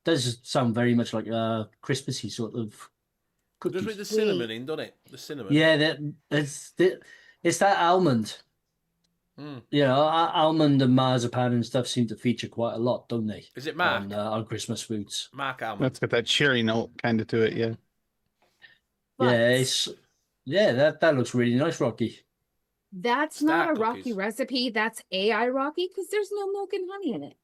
D: Does sound very much like a Christmassy sort of cookies.
C: Just with the cinnamon in, doesn't it? The cinnamon.
D: Yeah, it's that almond.
C: Mm.
D: You know, almond and marzipan and stuff seem to feature quite a lot, don't they?
C: Is it Mark?
D: On Christmas foods?
C: Mark Almond.
E: That's got that cherry note kind of to it, yeah.
F: But
D: That looks really nice, Rocky.
F: that's
C: Star
F: not a Rocky
C: cookies.
F: recipe. That's AI Rocky because there's no milk and honey in it.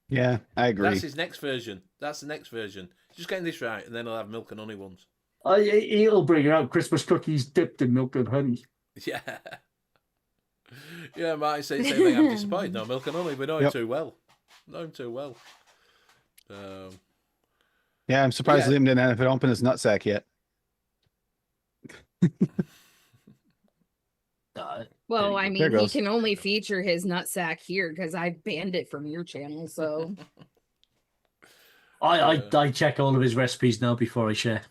E: Yeah, I agree.
C: That's his next version. That's the next version. Just getting this right, and then I'll have milk and honey ones.
D: He'll bring out Christmas cookies dipped in milk and honey.
C: Yeah. Yeah, Marty said the same thing. I'm disappointed. No milk and honey. We know him
E: Yep.
C: too well.
E: Yeah, I'm surprised
C: Yeah.
E: Liam didn't have it open his nutsack yet.
F: Well, I
E: There
F: mean,
E: it
F: he
E: goes.
F: can only feature his nutsack here because I banned it from your channel. So
D: I check all of his recipes now before I share.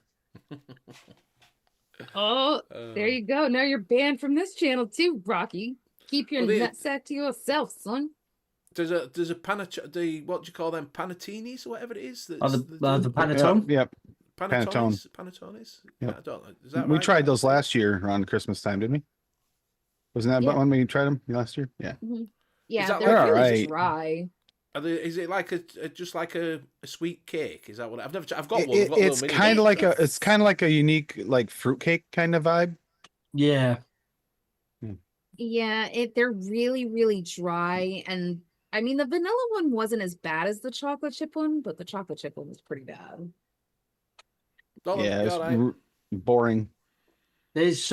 F: oh, there you go. Now you're banned from this channel too, Rocky. Keep your
C: Well,
F: nutsack to yourself, son.
C: There's a what do you call them, panettinis or whatever it is?
D: Oh, the panettone.
E: Yep.
C: Panettones. Yeah,
E: Yep.
C: I don't know. Is that
E: We
C: right?
E: tried those last year around Christmas time, didn't we? Wasn't that
F: Yeah.
E: when we tried them last year? Yeah.
F: Yeah,
C: that
F: they're
E: like-
F: really
E: Alright.
F: dry.
C: Is it like just like a sweet cake? Is that what I've never? I've got one.
E: It's kind of like a unique like fruitcake kind of vibe.
D: Yeah.
F: Yeah, they're really, really dry. And I mean, the vanilla one wasn't as bad as the chocolate chip one, but the chocolate chip one was pretty bad.
E: Yeah, it's boring.
D: There's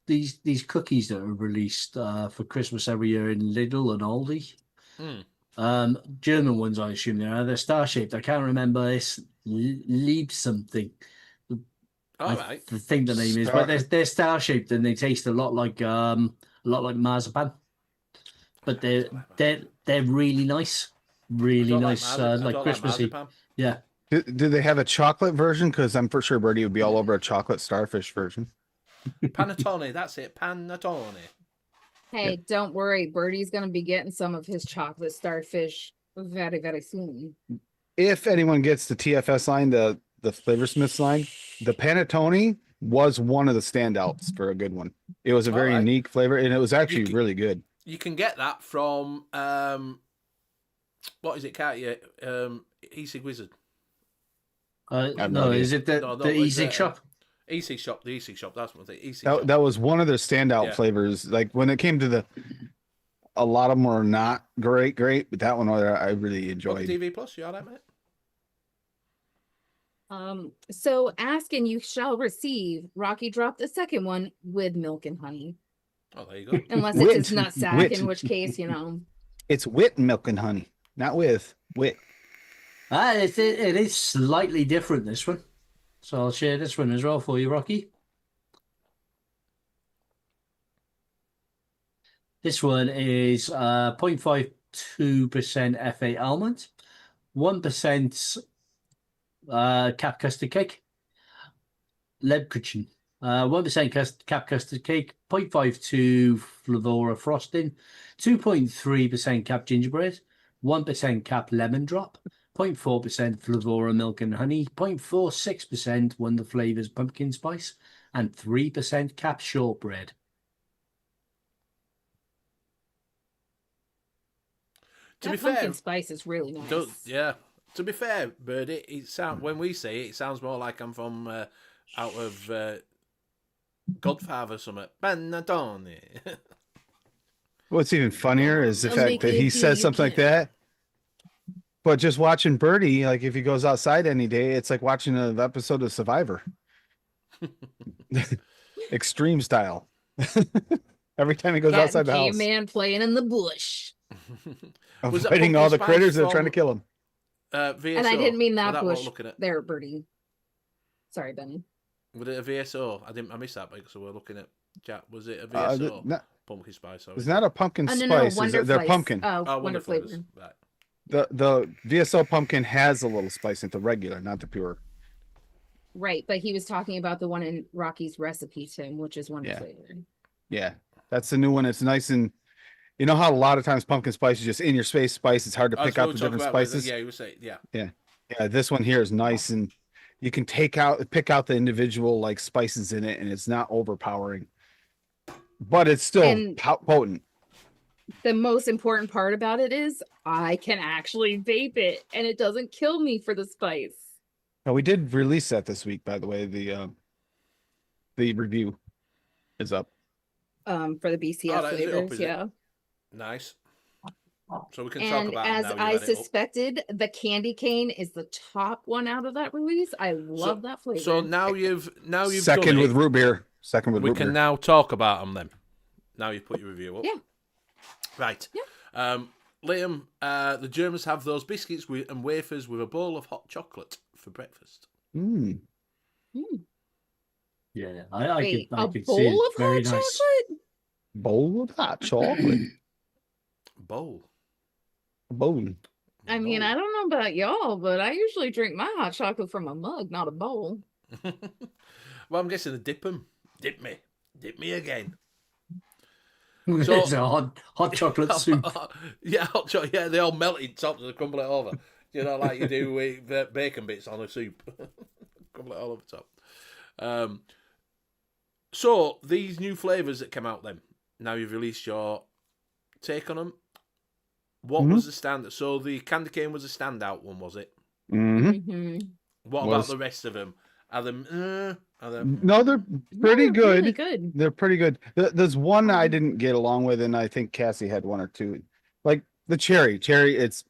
D: these cookies that are released for Christmas every year in Lidl and Aldi. German ones, I assume they're star shaped. I can't remember. It's Lieb something. I think the name is, but they're star shaped and they taste a lot like marzipan. But they're really nice, really nice, like Christmassy. Yeah.
E: Do they have a chocolate version? Because I'm for sure Birdie would be all over a chocolate starfish version.
C: Panettone, that's it. Panettone.
F: Hey, don't worry. Birdie's going to be getting some of his chocolate starfish very, very soon.
E: If anyone gets the TFS line, the Flavorsmiths line, the panettone was one of the standouts for a good one. It was a very unique flavor, and it was actually really good.
C: You can get that from what is it? Can't you? E-Cig Wizard.
D: No, is it the E-Cig shop?
C: E-Cig shop, the E-Cig shop. That's what they E-Cig.
E: That was one of their standout flavors. Like when it came to a lot of them were not great, but that one I really enjoyed.
C: TV Plus, you all right, mate?
F: So ask and you shall receive. Rocky dropped a second one with milk and honey.
C: Oh, there you go.
F: Unless it's his nutsack, in which case,
E: It's wit milk and honey, not with wit.
D: It is slightly different, this one. So I'll share this one as well for you, Rocky. This one is 0.52% FA almond, 1% cap custard cake, Lebkuchen, 1% cap custard cake, 0.52 Flavora frosting, 2.3% cap gingerbread, 1% cap lemon drop, 0.4% Flavora milk and honey, 0.46% Wonder Flavors pumpkin spice, and 3% cap shortbread.
C: To be
F: pumpkin
C: fair,
F: spice is really nice.
C: To be fair, Birdie, when we say it, it sounds more like I'm from out of Godfather or something. Panettone.
E: What's even funnier is the fact that he says something like that. But just watching Birdie, like if he goes outside any day, it's like watching an episode of Survivor. Extreme style. Every time he goes outside the house.
F: Caveman playing in the bush.
E: Fighting all the critters that are trying to kill him.
C: VSO,
F: and I didn't mean that bush
C: at.
F: there, Birdie. Sorry, Benny.
C: Was it a VSO? I missed that because we're looking at Jack. Was it a VSO? Pumpkin spice.
E: It's not a pumpkin spice.
F: No, Wonder
E: they're
F: Flavors.
E: pumpkin.
F: Oh, Wonder Flavors.
C: Right.
E: The VSO pumpkin has a little spice in it, the regular, not the pure.
F: Right, but he was talking about the one in Rocky's recipe, Tim, which is Wonder Flavor.
E: Yeah, that's the new one. It's nice, and you know how a lot of times pumpkin spice is just in your space spice. It's hard to pick out the different spices.
C: Yeah, you were saying, yeah.
E: This one here is nice, and you can pick out the individual like spices in it, and it's not overpowering, but it's still potent.
F: The most important part about it is I can actually vape it, and it doesn't kill me for the spice.
E: Now, we did release that this week, by the way. The review is up.
F: For the BCF flavors, yeah.
C: Nice. So we can talk about.
F: And as I suspected, the candy cane is the top one out of that release. I love that flavor.
C: So now you've
E: second
C: done
E: with root beer. Second with root beer.
C: We can now talk about them then. Now you've put your review up.
F: Yeah.
C: Right.
F: Yeah.
C: Liam, the Germans have those biscuits and wafers with a bowl of hot chocolate for breakfast.
D: Yeah, I could
F: bowl
D: see
F: of
D: it's very
F: hot
D: nice.
F: chocolate?
E: Bowl of hot chocolate.
C: Bowl.
F: I mean, I don't know about y'all, but I usually drink my hot chocolate from a mug, not a bowl.
C: Well, I'm guessing to dip them. Dip me again. So-
D: It's a hot chocolate soup.
C: Yeah, hot chocolate. Yeah, they all melted tops and crumble it over. You know, like you do with bacon bits on a soup. Crumble it all over top. So these new flavours that came out then, now you've released your take on them. What was the stand? So the candy cane was a standout one, was it?
D: Mm-hmm.
C: What about the rest of them? Are them?
E: No, they're pretty good.
F: Really good.
E: They're pretty good. There's one I didn't get along with, and I think Cassie had one or two. Like the cherry. It's,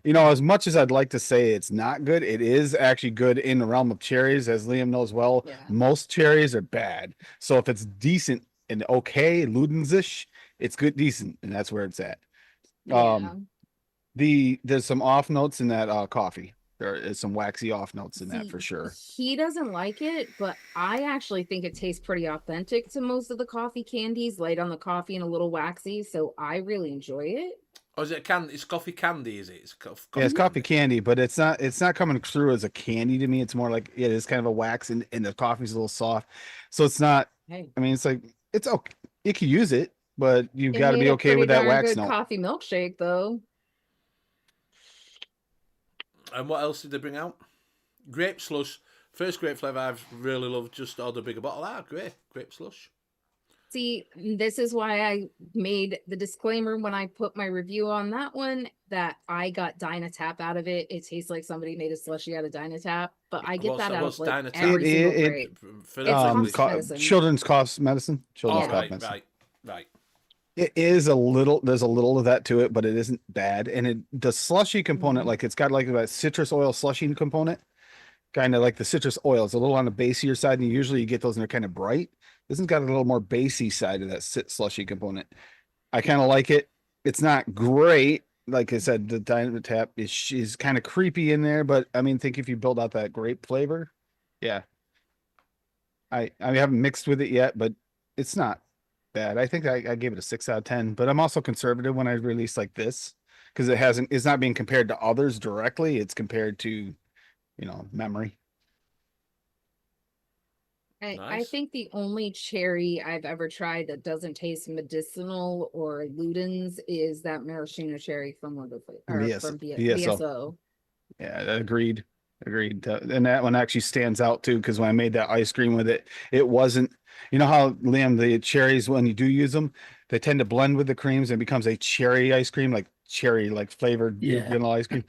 E: as much as I'd like to say it's not good, it is actually good in the realm of cherries, as Liam knows well.
F: Yeah.
E: Most cherries are bad. So if it's decent and okay, Ludens-ish, it's good, decent, and that's where it's at.
F: Yeah.
E: There's some off notes in that coffee. There is some waxy off notes in that for sure.
F: He doesn't like it, but I actually think it tastes pretty authentic to most of the coffee candies, light on the coffee and a little waxy. So I really enjoy it.
C: Or is it candy? It's coffee candy, is it? It's
E: Yeah, it's coffee candy, but it's not coming through as a candy to me. It's more like it is kind of a wax, and the coffee's a little soft. So it's not.
F: Hey,
E: I mean, it's like it's okay. You can use it, but you
F: it
E: got to
F: made
E: be
F: a
E: okay with
F: pretty
E: that
F: darn
E: wax
F: good
E: note.
F: coffee milkshake, though.
C: And what else did they bring out? Grape slush. First grape flavour I've really loved. Just ordered a bigger bottle. Grape slush.
F: See, this is why I made the disclaimer when I put my review on that one that I got Dynatap out of it. It tastes like somebody made a slushy out of Dynatap, but I get that out of like
C: Dynatap?
F: every single
E: It-
F: grape.
C: For
F: It's cough medicine.
E: Children's cough medicine. Children's
C: Oh,
E: cough
C: right,
E: medicine.
C: right.
E: It is there's a little of that to it, but it isn't bad. And the slushy component, like it's got like that citrus oil slushy component, kind of like the citrus oil. It's a little on the basier side, and usually you get those and they're kind of bright. This has got a little more basy side of that slushy component. I kind of like it. It's not great. Like I said, the Dynatap is kind of creepy in there, but I mean, think if you build out that grape flavor, yeah. I haven't mixed with it yet, but it's not bad. I think I gave it a 6 out of 10, but I'm also conservative when I release like this because it's not being compared to others directly. It's compared to, memory.
F: I
C: Nice.
F: think the only cherry I've ever tried that doesn't taste medicinal or Ludens is that maraschino cherry from VSO.
E: Yeah, agreed. And that one actually stands out too, because when I made that ice cream with it, it wasn't, how, Liam, the cherries, when you do use them, they tend to blend with the creams and it becomes a cherry ice cream, like cherry, like flavored vanilla ice cream.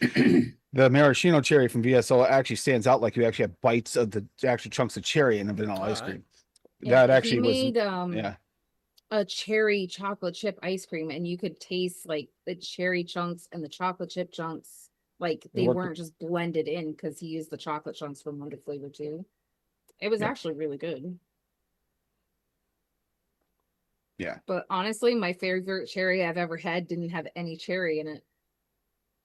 E: The maraschino cherry from VSO actually stands out, like you actually have bites of the actual chunks of cherry in a vanilla ice cream.
F: Yeah,
E: That actually
F: he made
E: yeah.
F: a cherry chocolate chip ice cream, and you could taste like the cherry chunks and the chocolate chip chunks. Like they
E: worked-
F: weren't just blended in because he used the chocolate chunks from Wonder Flavor too. It was actually really good.
E: Yeah.
F: But honestly, my favorite cherry I've ever had didn't have any cherry in it.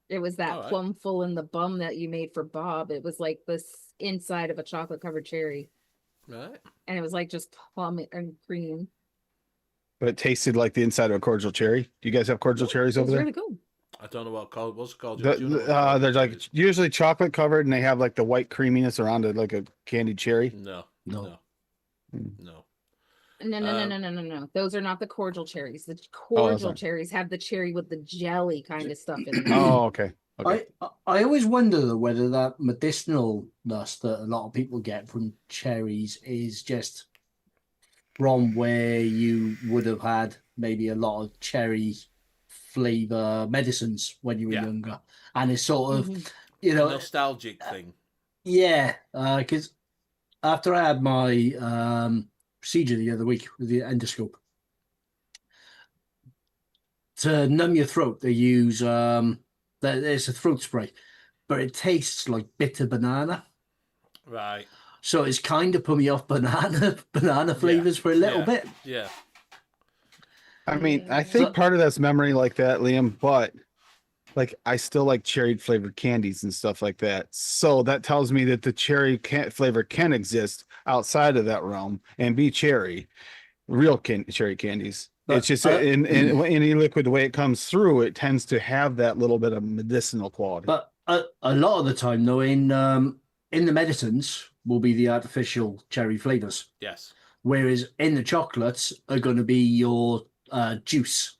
F: It was that
C: Alright.
F: plum full in the bum that you made for Bob. It was like this inside of a chocolate covered cherry.
C: Right.
F: And it was like just plum and cream.
E: But it tasted like the inside of a cordial cherry. Do you guys have cordial cherries
F: It
E: over
F: was
E: there?
F: really good.
C: I don't know what's it called.
E: The-
C: Do you know what it's
E: they're
C: called?
E: like usually chocolate covered, and they have like the white creaminess around it, like a candied cherry.
C: No.
D: No.
C: No.
F: No. Those are not the cordial cherries. The
E: that's
F: cordial
E: fine.
F: cherries have the cherry with the jelly kind of stuff in them.
E: Oh, okay. Okay.
D: I always wonder though whether that medicinalness that a lot of people get from cherries is just from where you would have had maybe a lot of cherry flavor medicines when you were
C: Yeah.
D: younger, and it's sort of
F: Mhm.
C: Nostalgic thing.
D: yeah, because after I had my procedure the other week with the endoscope, to numb your throat, they use it's a throat spray, but it tastes like bitter banana.
C: Right.
D: So it's kind of put me off banana flavors for a little bit.
C: Yeah.
E: I mean, I
F: Yeah.
E: think
D: So-
E: part of that's memory like that, Liam, but like I still like cherry flavored candies and stuff like that. So that tells me that the cherry flavor can exist outside of that realm and be cherry, real cherry candies.
D: But,
E: It's just in any liquid, the way it comes through, it tends to have that little bit of medicinal quality.
D: But a lot of the time, though, in the medicines will be the artificial cherry flavors,
C: Yes.
D: whereas in the chocolates are going to be your juice.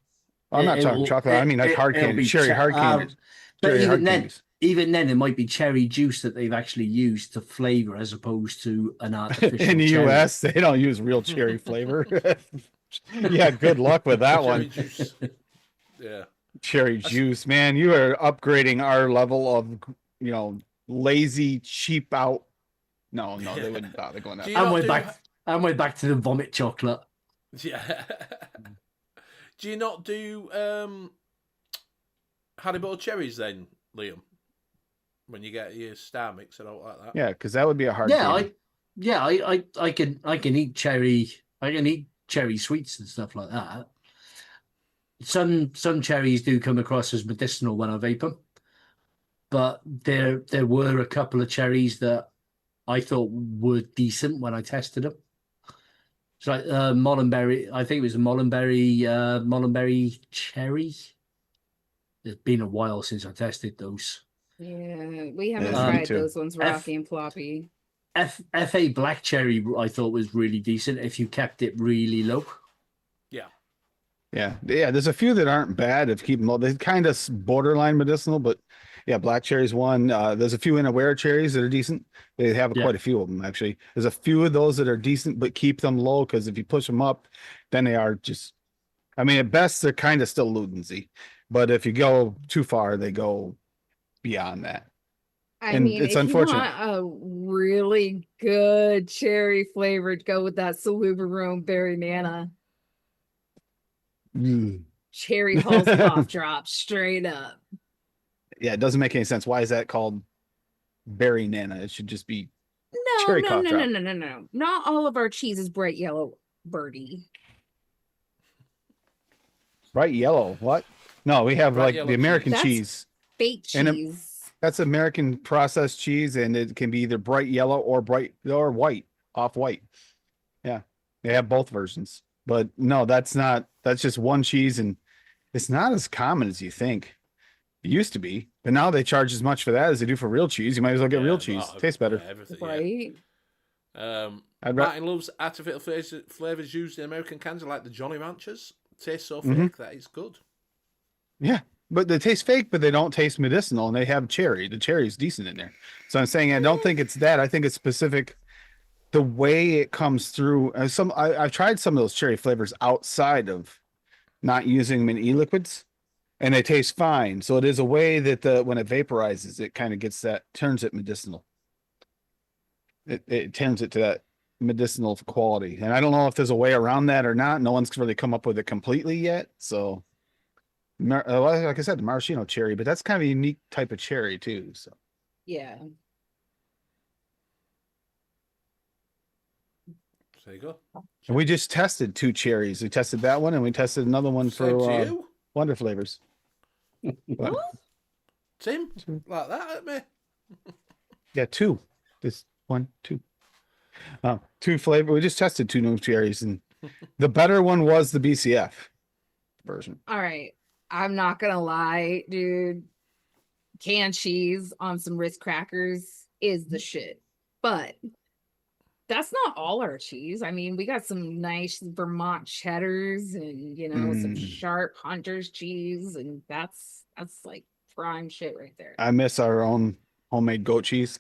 E: I'm not talking
D: It'll-
E: chocolate. I mean like hard
D: it'll
E: candy,
D: be
E: cherry hard candy.
D: but
E: Cherry hard candies.
D: even then, it might be cherry juice that they've actually used to flavor, as opposed to an artificial.
E: In the
D: cherry.
E: U.S., they don't use real cherry flavor. Yeah, good luck with that
C: Cherry
E: one.
C: juice. Yeah.
E: Cherry juice, man. You are upgrading our level of, lazy, cheap out. No, they wouldn't bother going that.
C: Do you
D: And
C: not
D: we're
C: do-
D: back. And we're back to the vomit chocolate.
C: Yeah. Do you not do Haribo cherries then, Liam? When you get your star mix and all like that?
E: Yeah, because that would be a hard.
D: Yeah,
E: candy.
D: I can eat cherry. I can eat cherry sweets and stuff like that. Some cherries do come across as medicinal when I vape them, but there were a couple of cherries that I thought were decent when I tested them. It's like Mollenberry. I think it was a Mollenberry cherry. It's been a while since I tested those.
F: Yeah, we haven't
E: Yeah, me
F: tried
E: too.
F: those ones, Rocky and Floppy.
D: FA black cherry I thought was really decent if you kept it really low.
E: Yeah. There's a few that aren't bad if keep them low. They're kind of borderline medicinal, but yeah, black cherry's one. There's a few Inaware cherries that are decent. They have quite a few of them actually. There's a few of those that are decent, but keep them low because if you push them up, then they are just. I mean, at best they're kind of still Ludensy, but if you go too far, they go beyond that.
F: I
E: And
F: mean,
E: it's
F: if
E: unfortunate.
F: you want a really good cherry flavored, go with that Salubarone Berry Nana. Cherry Halls cough drop, straight up.
E: Yeah, it doesn't make any sense. Why is that called berry nana? It should just be
F: No,
E: cherry
F: no,
E: cough
F: no,
E: drop.
F: no. Not all of our cheese is bright yellow, Birdie.
E: Bright yellow. What? No, we have
C: Bright
E: like
C: yellow
E: the American
F: cheese.
E: cheese.
F: Fake
E: And
F: cheese.
E: That's American processed cheese, and it can be either bright yellow or white, off white. Yeah, they have both versions. But no, that's not. That's just one cheese, and it's not as common as you think. It used to be, but now they charge as much for that as they do for real cheese. You might as well get real cheese. Tastes better.
C: Everything,
F: Right?
C: Martin loves artificial flavors used in American candy like the Jolly Ranchers. Tastes so
E: Mm-hmm.
C: fake that it's good.
E: Yeah, but they taste fake, but they don't taste medicinal, and they have cherry. The cherry is decent in there. So I'm saying I don't think it's that. I think it's specific. The way it comes through. I've tried some of those cherry flavors outside of not using them in e-liquids, and they taste fine. So it is a way that when it vaporizes, it kind of turns it medicinal. It turns it to that medicinal quality. And I don't know if there's a way around that or not. No one's really come up with it completely yet. So like I said, the maraschino cherry, but that's kind of a unique type of cherry too. So
F: Yeah.
C: There you go.
E: and we just tested 2 cherries. We tested that one and we tested another one
C: Same
E: for
C: to you,
E: Wonder Flavors. But,
C: Tim, like that at me.
E: yeah, 2. This 1, 2. 2 flavor. We just tested 2 new cherries, and the better one was the BCF version.
F: All right. I'm not gonna lie, dude. Canned cheese on some Ritz crackers is the shit. But that's not all our cheese. I mean, we got some nice Vermont cheddars and some sharp Hunter's cheese, and that's like prime shit right there.
E: I miss our own homemade goat cheese.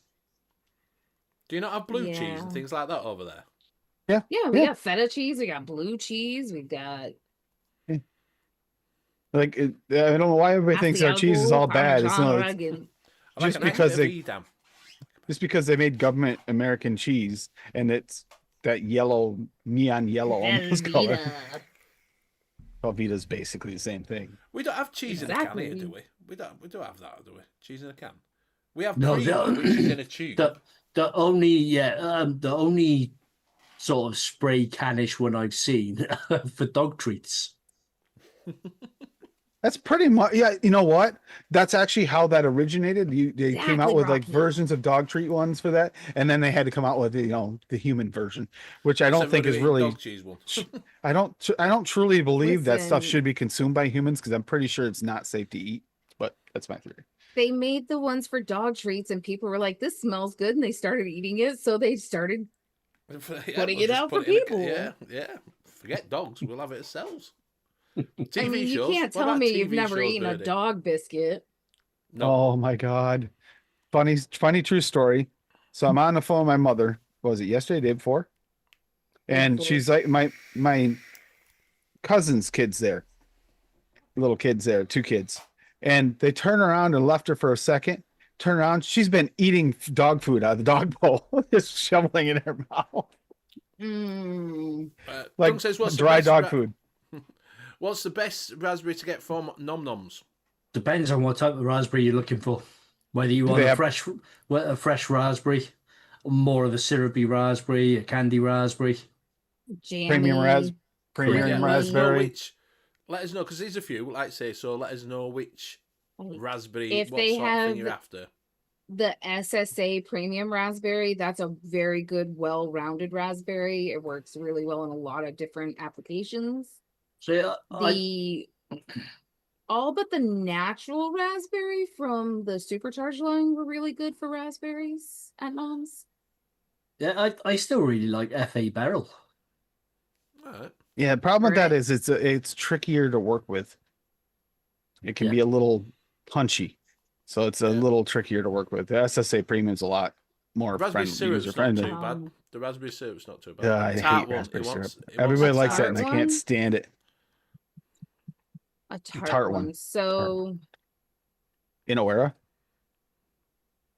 C: Do you not have blue cheese
F: Yeah.
C: and things like that over there?
F: Yeah, we got feta cheese, we got blue cheese, we got
E: Like I don't know why everybody thinks our cheese is all bad. It's not.
C: I like
E: Just
C: an
E: because
C: extra
E: they-
C: Edam.
E: Just because they made government American cheese and it's that yellow, neon yellow almost color. Velveeta's basically the same thing.
C: We don't have cheese in a can
F: Exactly.
C: here, do we? We don't have that, do we? Cheese in a can. We have
D: No,
C: cream, which is in a tube.
D: The only sort of spray canish one I've seen for dog treats.
E: That's pretty much, yeah. You know what? That's actually how that originated. They came out
F: Exactly,
E: with like
F: Rocky.
E: versions of dog treat ones for that, and then they had to come out with the human version, which I don't think is really.
C: dog cheese one.
E: I don't truly believe that stuff
F: Listen.
E: should be consumed by humans because I'm pretty sure it's not safe to eat. But that's my theory.
F: They made the ones for dog treats, and people were like, "This smells good," and they started eating it. So they started.
C: Yeah,
F: Putting
C: we'll
F: it
C: just
F: out
C: put
F: for
C: it in a
F: people.
C: Yeah. Forget dogs. We'll have it ourselves. TV
F: I mean, you
C: shows.
F: can't
C: What
F: tell
C: about
F: me you've
C: TV
F: never
C: shows,
F: eaten a
C: Birdie?
F: dog biscuit.
C: No.
E: Oh my God. Funny true story. So I'm on the phone with my mother. What was it yesterday, day before? And
F: before.
E: she's like, my cousin's kids there, little kids there, two kids. And they turn around and left her for a second. Turn around. She's been eating dog food out of the dog bowl, just shoveling it in her mouth.
F: Mm.
E: Like
C: Dunk says, what's the
E: dry
C: best
E: dog food.
C: What's the best raspberry to get from Nom Noms?
D: Depends on what type of raspberry you're looking for. Whether you want
E: They
D: a
E: have-
D: fresh raspberry, or more of a syrupy raspberry, a candy raspberry.
F: Jammy.
E: Premium
C: Yeah,
E: premium
C: let us know
E: raspberry.
C: which. Let us know because there's a few, like I say. So let us know which raspberry,
F: If
C: what
F: they
C: sort of thing
F: have
C: you're after.
F: the SSA premium raspberry, that's a very good, well-rounded raspberry. It works really well in a lot of different applications.
D: So yeah,
F: The all but the natural raspberry from the supercharged line were really good for raspberries at Mom's.
D: I still really like FA Barrel.
C: All right.
E: Yeah, the problem with that
F: Correct.
E: is it's trickier to work with. It can
D: Yeah.
E: be a little punchy, so it's a
C: Yeah.
E: little trickier to work with. The SSA Premium's a lot more
C: Raspberry syrup's
E: user
C: not
E: friendly.
C: too bad.
F: Um,
C: The raspberry syrup's not too bad.
E: Yeah, I
C: The tart
E: hate
C: one,
E: raspberry
C: it wants-
E: syrup.
C: it wants
E: Everybody
C: a
E: likes that,
C: tart
E: and I
F: one.
E: can't stand it.
F: a tart,
E: tart
F: one.
E: one.
F: So
E: Inawera.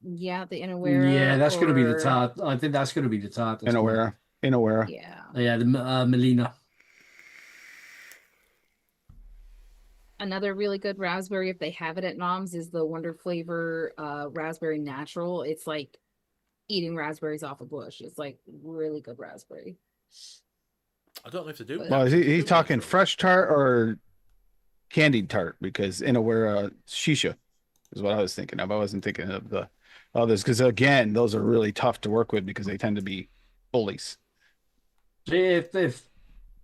F: yeah, the Inawera.
D: Yeah, that's going to be the
F: or-
D: tart. I think that's going to be the tart. that's gonna-
E: Inawera.
F: Yeah.
D: Yeah, the Melina.
F: Another really good raspberry, if they have it at Mom's, is the Wonder Flavor Raspberry Natural. It's like eating raspberries off a bush. It's like really good raspberry.
C: I don't know if they do.
E: Well, is he
C: They do
E: talking
C: natural.
E: fresh tart or candied tart? Because Inawera shisha is what I was thinking of. I wasn't thinking of the others because again, those are really tough to work with because they tend to be bullies.
D: So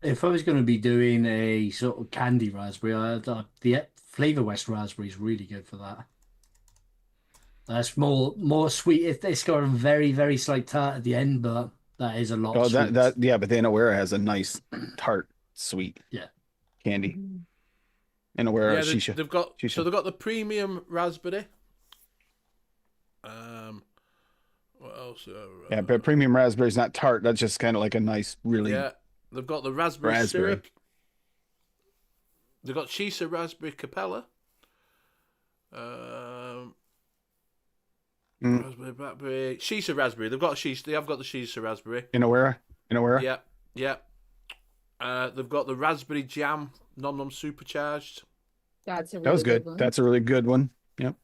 D: if I was going to be doing a sort of candy raspberry, the Flavor West raspberry is really good for that. That's more sweet. It's got a very, very slight tart at the end, but that is a lot.
E: Oh,
D: sweet.
E: yeah, but the Inawera has a nice tart, sweet
D: Yeah.
E: candy.
F: Mm-hmm.
E: Inawera
C: Yeah,
E: shisha.
C: they've got
E: Shisha.
C: so they've got the premium raspberry. What else?
E: Yeah, but premium raspberry is not tart. That's just kind of like a nice, really.
C: Yeah, they've got the raspberry, syrup. They've got Shisa raspberry Capella. Raspberry, blackberry, Shisa raspberry. They've got Shisa. They have got the Shisa raspberry.
E: Inawera.
C: Yeah, yeah. They've got the raspberry jam, Nom Nom supercharged.
F: That's a really
E: That was good.
F: one.
E: That's a really good one. Yep.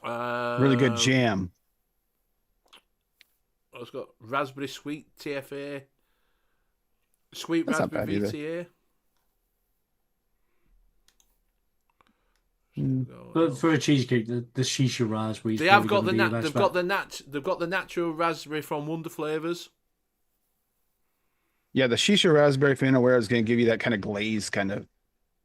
E: Really good jam.
C: It's got raspberry sweet TFA, sweet
E: That's not
C: raspberry
E: bad
C: VTA.
D: But for a cheesecake, the shisha raspberry. is
C: They have
D: probably
C: got the
D: gonna be your
C: they've
D: best
C: got
D: bet.
C: they've got the natural raspberry from Wonder Flavors.
E: Yeah, the shisha raspberry for Inawera is going to give you that kind of glaze kind of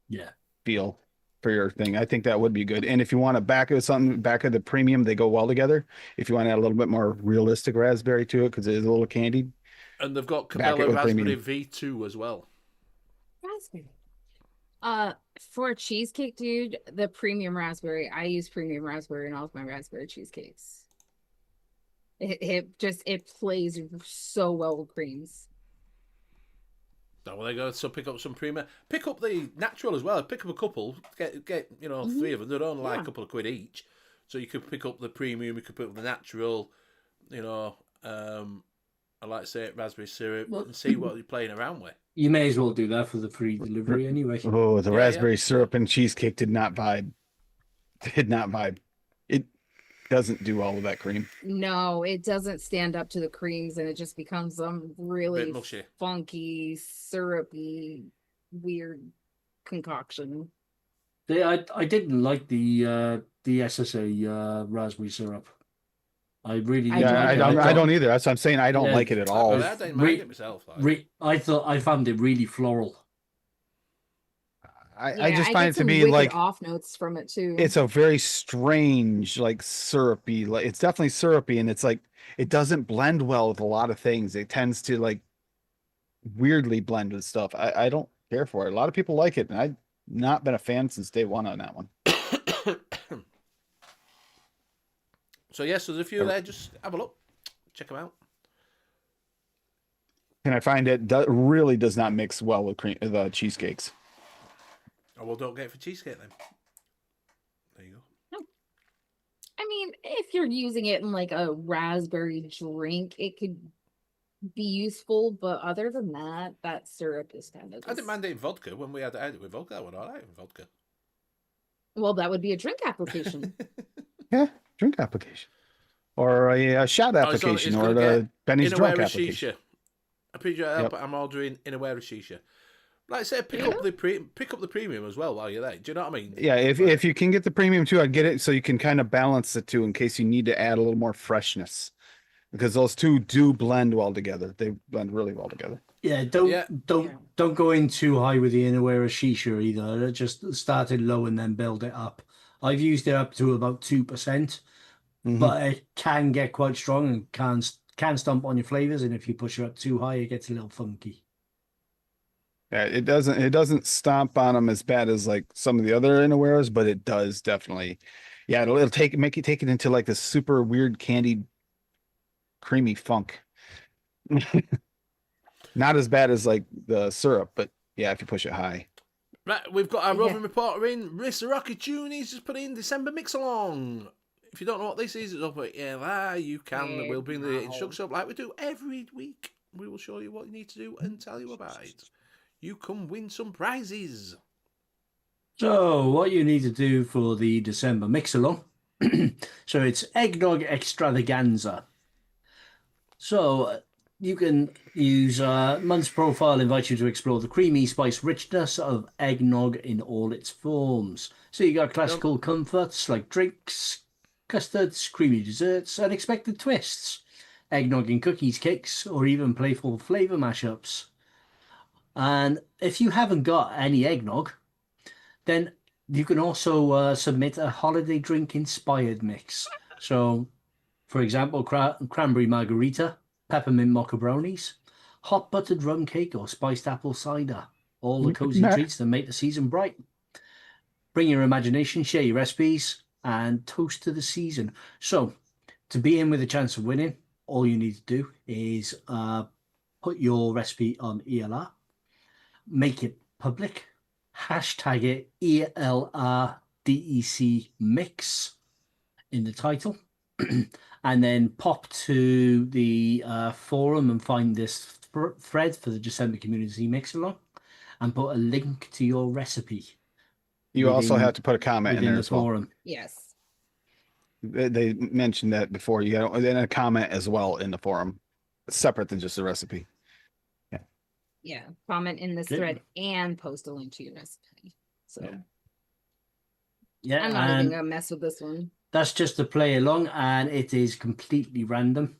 D: Yeah.
E: feel for your thing. I think that would be good. And if you want to back of something, back of the premium, they go well together. If you want to add a little bit more realistic raspberry to it, because it is a little candied.
C: And they've got
E: Back it
C: Cabela
E: with
C: Raspberry
E: premium.
C: V2 as well.
F: Raspberry. For a cheesecake, dude, the premium raspberry. I use premium raspberry in all of my raspberry cheesecakes. It plays so well with creams.
C: So well, they go. So pick up some premium. Pick up the natural as well. Pick up a couple. Get three of them. They're only like a couple of quid each. So you could pick up the premium. You could pick up the natural. I like to say it, raspberry syrup, and see what you're playing around with.
D: You may as well do that for the free delivery anyway.
E: Oh, the
C: Yeah,
E: raspberry syrup and cheesecake did not vibe. Did not vibe. It doesn't do well with that cream.
F: No, it doesn't stand up to the creams, and it just becomes some really
C: Bit mushy.
F: funky, syrupy, weird concoction.
D: I didn't like the SSA raspberry syrup. I really
F: I
E: Yeah,
F: don't
E: I don't either. That's what I'm saying. I don't
D: Yeah.
E: like it at all.
C: I didn't mind it myself. Like.
D: I found it really floral.
E: I just
F: get
E: find it to
F: some
E: be
F: wicked
E: like
F: off notes from it too.
E: it's a very strange, like syrupy. Like it's definitely syrupy, and it's like it doesn't blend well with a lot of things. It tends to like weirdly blend with stuff. I don't care for it. A lot of people like it, and Not been a fan since day one on that one.
C: So yes, there's a few there. Just have a look, check them out.
E: And I find it really does not mix well with the cheesecakes.
C: Oh well, don't get it for cheesecake then. There you go.
F: I mean, if you're using it in like a raspberry drink, it could be useful, but other than that, that syrup is kind of.
C: I didn't mind it in vodka when we had it with vodka. That went all right in vodka.
F: Well, that would be a drink application.
E: Yeah, drink application. Or a shot application, or the Benny's drunk application.
C: Shisha. I'm pretty sure I'm ordering in a wear of shisha. Like I said, pick up the premium as well while you're there. Do you know what I mean?
E: Yeah, if you can get the premium too, I'd get it so you can kind of balance it too in case you need to add a little more freshness. Because those two do blend well together. They blend really well together.
D: Yeah, don't go in too high with the innerwear of shisha either. Just start it low and then build it up. I've used it up to about 2%, but it can get quite strong and can stomp on your flavors. And if you push it up too high, it gets a little funky.
E: Yeah, it doesn't stomp on them as bad as like some of the other innerwears, but it does definitely. Yeah, it'll make you take it into like this super weird candied creamy funk. Not as bad as like the syrup, but yeah, if you push it high.
C: Right, we've got our roving reporter in. Mr. Rocky Juniors just put in December mix along. If you don't know what this is, it's up at you can. We'll bring the instructions up like we do every week. We will show you what you need to do and tell you about it. You can win some prizes.
D: So what you need to do for the December mix along, so it's eggnog extravaganza. So you can use Mun's profile invites you to explore the creamy spice richness of eggnog in all its forms. So you got classical comforts like drinks, custards, creamy desserts, unexpected twists, eggnog in cookies, cakes, or even playful flavor mashups. And if you haven't got any eggnog, then you can also submit a holiday drink inspired mix. So, for example, cranberry margarita, peppermint mocha brownies, hot buttered rum cake, or spiced apple cider. All the cozy treats that make the season bright. Bring your imagination, share your recipes, and toast to the season. So, to be in with a chance of winning, all you need to do is put your recipe on ELR, make it public, hashtag it ELRDEC mix in the title, and then pop to the forum and find this thread for the December Community Mix Along and put a link to your recipe.
E: You also have to put a comment in there as well.
D: Forum.
F: Yes.
E: They mentioned that before. You got then a comment as well in the forum, separate than just the recipe.
F: Yeah. Comment in this thread and post a link to your recipe. So
D: yeah,
F: I'm not even gonna mess with this one.
D: That's just to play along, and it is completely random.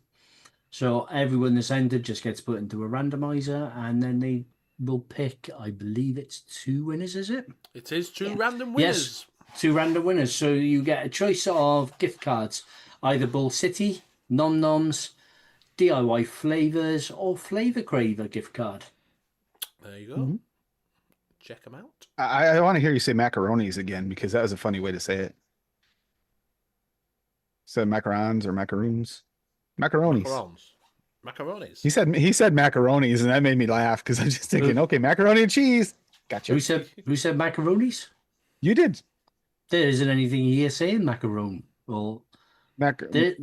D: So everyone that's entered just gets put into a randomizer, and then they will pick, I believe it's 2 winners, is it?
C: It is 2 random winners.
D: Yes, 2 random winners. So you get a choice of gift cards, either Bull City, Nom Noms, DIY Flavors, or Flavor Craver gift card.
C: There you go. Check them out.
E: I want to hear you say macaronis again, because that was a funny way to say it. Said macarons or macaroons? Macaronis.
C: Macaronis.
E: He said macaronis, and that made me laugh because I'm just thinking, okay, macaroni and cheese. Gotcha.
D: Who said macaronis?
E: You did.
D: There isn't anything here saying macaron. Well, there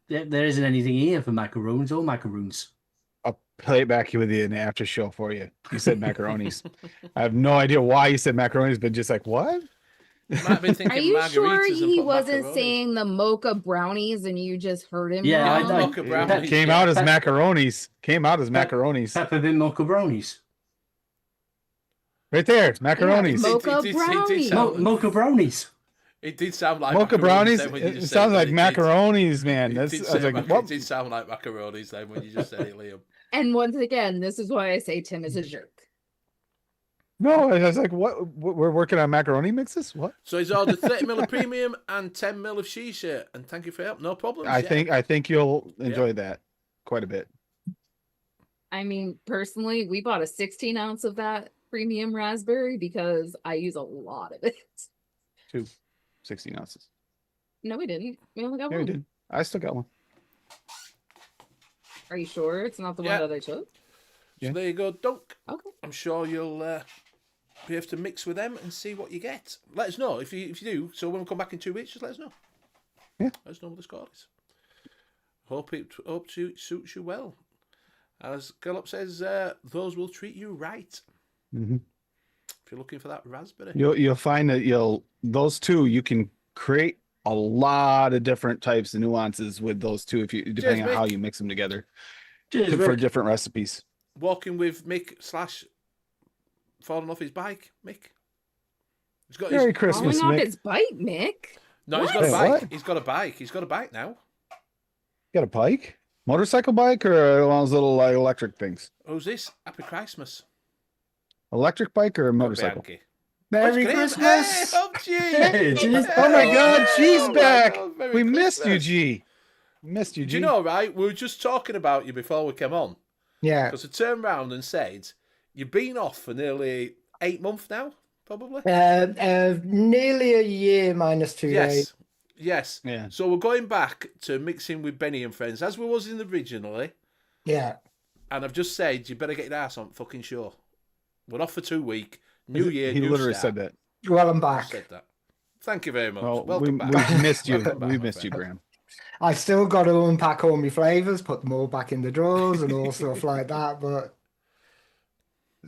D: isn't anything here for macarons or macaroons.
E: I'll play it back with you in the after show for you. You said macaronis. I have no idea why you said macaronis, but just like, what?
C: You might have been thinking
F: Are you sure
C: margaritas and
F: he
C: put
F: wasn't
C: macaronis.
F: saying the mocha brownies and you just heard him?
D: Yeah,
F: wrong?
C: mocha brownies.
E: Came out as macaronis. Came out as macaronis.
D: Peppermint mocha brownies.
E: Right there, it's macaronis.
F: Mocha brownies.
D: Mocha brownies.
C: It did sound like
E: Mocha
C: macaronis
E: brownies.
C: then when you
E: It
C: just
E: sounds
C: said
E: like
C: it.
E: macaronis, man.
C: It
E: That's
C: did,
E: I was like,
C: it
E: what?
C: did sound like macaronis then when you just said it, Liam.
F: And once again, this is why I say Tim is a jerk.
E: No, I was like, what? We're working on macaroni mixes? What?
C: So he's ordered 30ml of premium and 10ml of shisha. And thank you for your help. No problem.
E: I think you'll enjoy that quite a bit.
F: I mean, personally, we bought a 16 ounce of that premium raspberry because I use a lot of it.
E: 2 16 ounces.
F: No, we didn't. We only got
E: Yeah, we
F: one.
E: did. I still got one.
F: Are you sure it's not the
C: Yeah.
F: one that I took?
C: So there you go, Dunk.
F: Okay.
C: I'm sure you'll be able to mix with them and see what you get. Let us know if you do. So when we come back in 2 weeks, just let us know.
E: Yeah.
C: Let us know what the score is. Hope it suits you well. As Gallop says, those will treat you right.
E: Mm-hmm.
C: If you're looking for that raspberry.
E: You'll find that those two you can create a lot of different types of nuances with those two if you depending on
C: Mick.
E: how you mix them together
D: Cheers,
E: for
D: Rick.
E: different recipes.
C: Walking with Mick / falling off his bike, Mick. He's got
E: Merry
C: his...
E: Christmas,
F: Falling off
E: Mick.
F: his bike, Mick.
C: No, he's
F: What?
C: got a
E: Wait,
C: bike.
E: what?
C: He's got a bike. He's got a bike now.
E: Got a bike? Motorcycle bike or one of those little like electric things?
C: Who's this? Happy Christmas.
E: Electric bike or a motorcycle?
C: Bianchi.
D: Merry Christmas.
C: Hey, oh, gee.
D: Hey, G's
E: Oh my God, G's
C: Oh my
E: back.
C: God, Merry
E: We missed you,
C: Christmas.
E: G. Missed you, G.
C: Do you know, right? We were just talking about you before we came on.
D: Yeah.
C: Because I turned round and said, you've been off for nearly 8 months now, probably?
G: Nearly a year minus 2 days.
C: Yes.
E: Yeah.
C: So we're going back to mixing with Benny and friends, as we was in originally.
G: Yeah.
C: And I've just said, you better get your ass on fucking show. We're off for 2 weeks. New year,
E: He
C: new
E: literally
C: start.
E: said that.
G: Well, I'm
C: I
G: back.
C: said that. Thank you very much.
E: Well,
C: Welcome back.
E: we missed you.
C: Welcome back,
E: We
C: my
E: missed you,
C: friend.
E: Graham.
G: I still got to unpack all my flavors, put them all back in the drawers and all stuff like that. But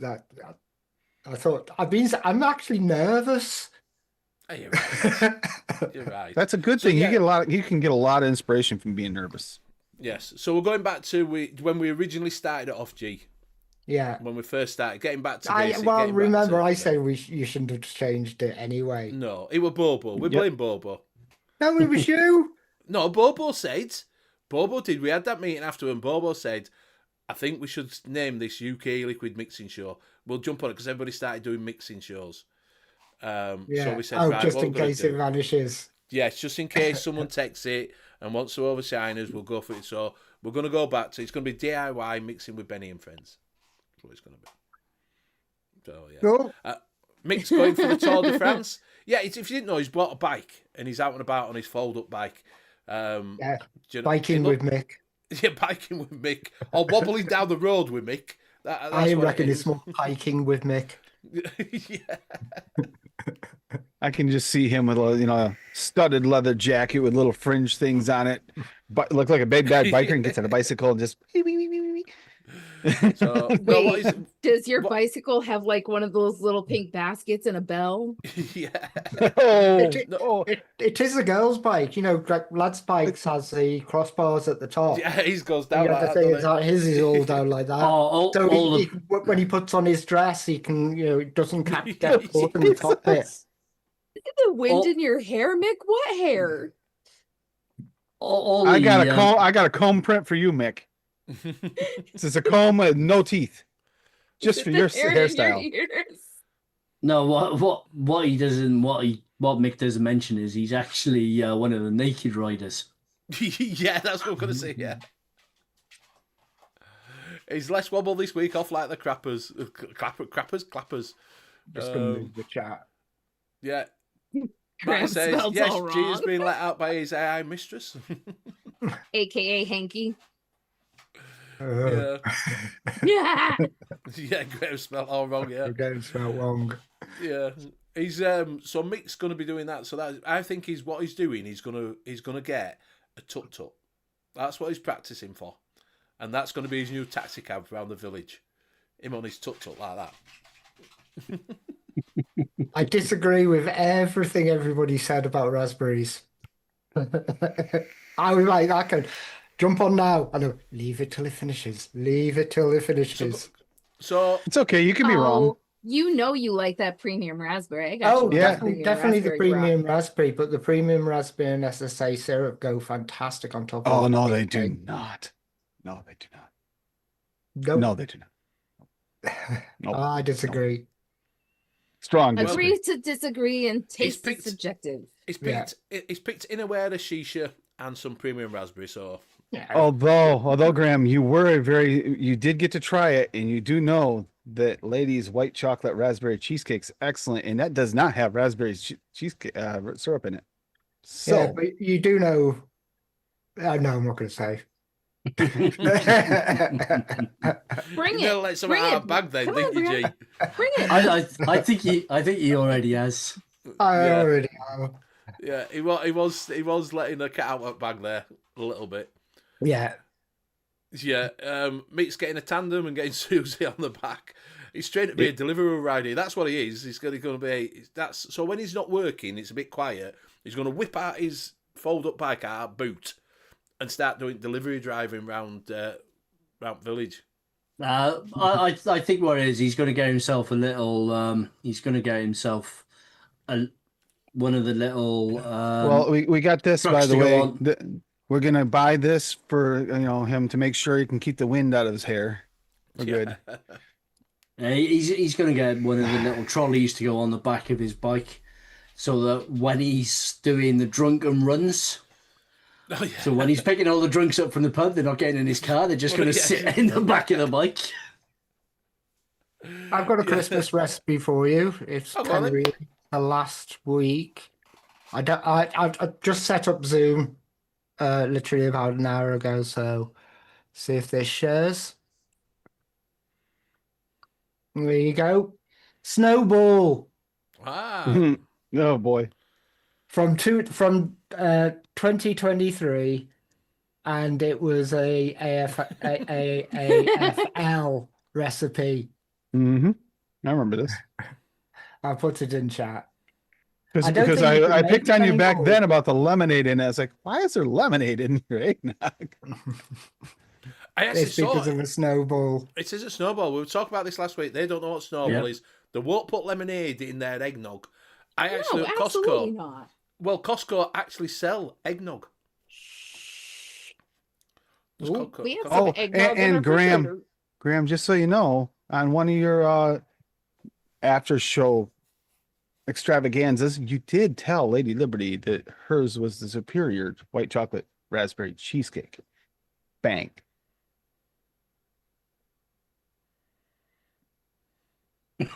G: I thought I'm actually nervous.
C: Oh, you're right. You're right.
E: That's a good
C: So,
E: thing.
C: yeah.
E: You can get a lot of inspiration from being nervous.
C: Yes. So we're going back to when we originally started it off, G.
G: Yeah.
C: When we first started getting back to
G: Well,
C: basic. getting back
G: remember
C: to-
G: I said you shouldn't have changed it anyway.
C: No, it was Bobo. We blame Bobo.
G: No, it was you.
C: No, Bobo said. Bobo did. We had that meeting after, and Bobo said, I think we should name this UK Liquid Mixing Show. We'll jump on it because everybody started doing mixing shows.
G: Yeah.
C: So we said,
G: Oh,
C: right,
G: just
C: what
G: in
C: we're gonna
G: case
C: do-
G: it vanishes.
C: Yes, just in case someone takes it and wants to overshine us, we'll go for it. So we're going to go back to, it's going to be DIY mixing with Benny and friends. That's what it's going to be. So, yeah.
G: Cool.
C: Mick's going for the Tour de France. Yeah, if you didn't know, he's bought a bike and he's out and about on his fold-up bike.
G: Yeah.
C: Do you know-
G: Biking
C: it
G: with
C: look-
G: Mick.
C: Yeah, biking with Mick. Or wobbling down the road with Mick. That's
G: I
C: what
G: reckon
C: it
G: it's
C: is.
G: more hiking with Mick.
C: Yeah.
E: I can just see him with a studded leather jacket with little fringe things on it, but look like a big bad biker and gets on a bicycle and just.
C: So, no, what
F: Wait,
C: is,
F: does your
C: what-
F: bicycle have like one of those little pink baskets and a bell?
C: yeah.
G: It is a girl's bike. You know, like lads' bikes has the crossbars at the top.
C: Yeah, he goes down
G: Yeah,
C: like
G: the
C: that,
G: thing
C: doesn't
G: is
C: he?
G: that his is all down like that.
D: Oh,
G: So
D: all
G: he,
D: the
G: when he puts on his dress, he can, it doesn't get caught in the top bit.
F: Look at the wind
D: Oh.
F: in your hair, Mick. What hair?
D: all
E: I
D: the,
E: got a comb. I got a comb print for you, Mick. This is a comb with no teeth, just for your
F: Hair in your
E: hairstyle.
F: ears.
D: No, what he doesn't what Mick doesn't mention is he's actually one of the naked riders.
C: Yeah, that's what I'm going to say, yeah. He's less wobble this week off like the crappers. Clappers.
G: Just gonna move the chat.
C: Yeah.
F: Graham
C: Matt says,
F: spelled
C: yes,
F: all
C: G has
F: wrong.
C: been let out by his AI mistress.
F: AKA Hanky.
C: Yeah.
F: Yeah.
C: Yeah, Graham spelled all wrong, yeah.
G: Again, spelled wrong.
C: Yeah. He's so Mick's gonna be doing that. So that I think what he's doing, he's gonna get a tuk-tuk. That's what he's practicing for. And that's gonna be his new taxi cab around the village. Him on his tuk-tuk like that.
G: I disagree with everything everybody said about raspberries. I was like, I can jump on now. And leave it till it finishes. Leave it till it finishes.
C: So
E: It's okay. You can be wrong.
F: Oh, you know you like that premium raspberry. I got
G: Oh,
F: you
E: yeah.
G: definitely the
F: raspberry rock.
G: premium raspberry, but the premium raspberry and SSA syrup go fantastic on top of
E: Oh
G: it.
E: no, they do not. No, they do not.
G: Nope.
E: No, they do not. No.
G: I disagree.
E: Strong.
C: Well,
E: disagree.
F: Agree to disagree and taste
C: picked-
F: is subjective.
C: he's
G: Yeah.
C: picked Innerwear, a shisha, and some premium raspberry. So
G: Yeah.
E: Although Graham, you did get to try it, and you do know that Lady's white chocolate raspberry cheesecake's excellent, and that does not have raspberry cheesecake syrup in it. So
G: Yeah, but you do know. No, I'm not going to say.
F: Bring
C: You're gonna
F: it.
C: let some
F: Bring
C: out
F: it.
C: of bag then,
F: Come
C: didn't
F: on,
C: you,
F: Brianna.
C: G?
F: Bring it.
D: I think he already has.
G: I
C: Yeah.
G: already am.
C: Yeah, he was letting the cat out of bag there a little bit.
G: Yeah.
C: Yeah, Meat's getting a tandem and getting Susie on the back. He's trained to be a delivery rider. That's what he is. He's going to be. That's so when he's not working, it's a bit quiet. He's going to whip out his fold-up bike out boot and start doing delivery driving round village.
D: I think what it is, he's going to get himself a little. He's going to get himself one of the little.
E: well, we got this, by
D: trucks
E: the
D: to go
E: way.
D: on.
E: We're gonna buy this for him to make sure he can keep the wind out of his hair. We're good.
D: He's going to get one of the little trolleys to go on the back of his bike, so that when he's doing the drunken runs.
C: Oh, yeah.
D: So when he's picking all the drunks up from the pub, they're not getting in his car. They're just going to sit in the back of the bike.
G: I've got a Christmas recipe for you. It's
C: Oh, go
G: kind
C: on
G: of
C: then.
G: really the last week. I just set up Zoom literally about an hour ago, so see if this shares. There you go. Snowball
C: Ah,
E: Oh boy.
G: from 2023, and it was a AFL recipe.
E: Mm-hmm. I remember this.
G: I'll put it in chat.
E: Because
G: I don't think you can
E: I
G: make
E: picked
G: it
E: on you back
G: anymore.
E: then about the lemonade in it. I was like, why is there lemonade in your eggnog?
C: I actually
G: It's
C: saw
G: because
C: it.
G: of a snowball.
C: It is a snowball. We were talking about this last week. They don't know what snowball is. They won't put lemonade in their eggnog. I actually
F: No,
C: at
F: absolutely
C: Costco.
F: not.
C: Well, Costco actually sell eggnog. Does
F: Ooh,
C: Costco-
F: we have
C: Costco-
F: some
E: Oh,
F: eggnog in
E: and
F: our
E: Graham,
F: refrigerator.
E: Graham, just so you know, on one of your after show extravaganzas, you did tell Lady Liberty that hers was the superior white chocolate raspberry cheesecake. Bang.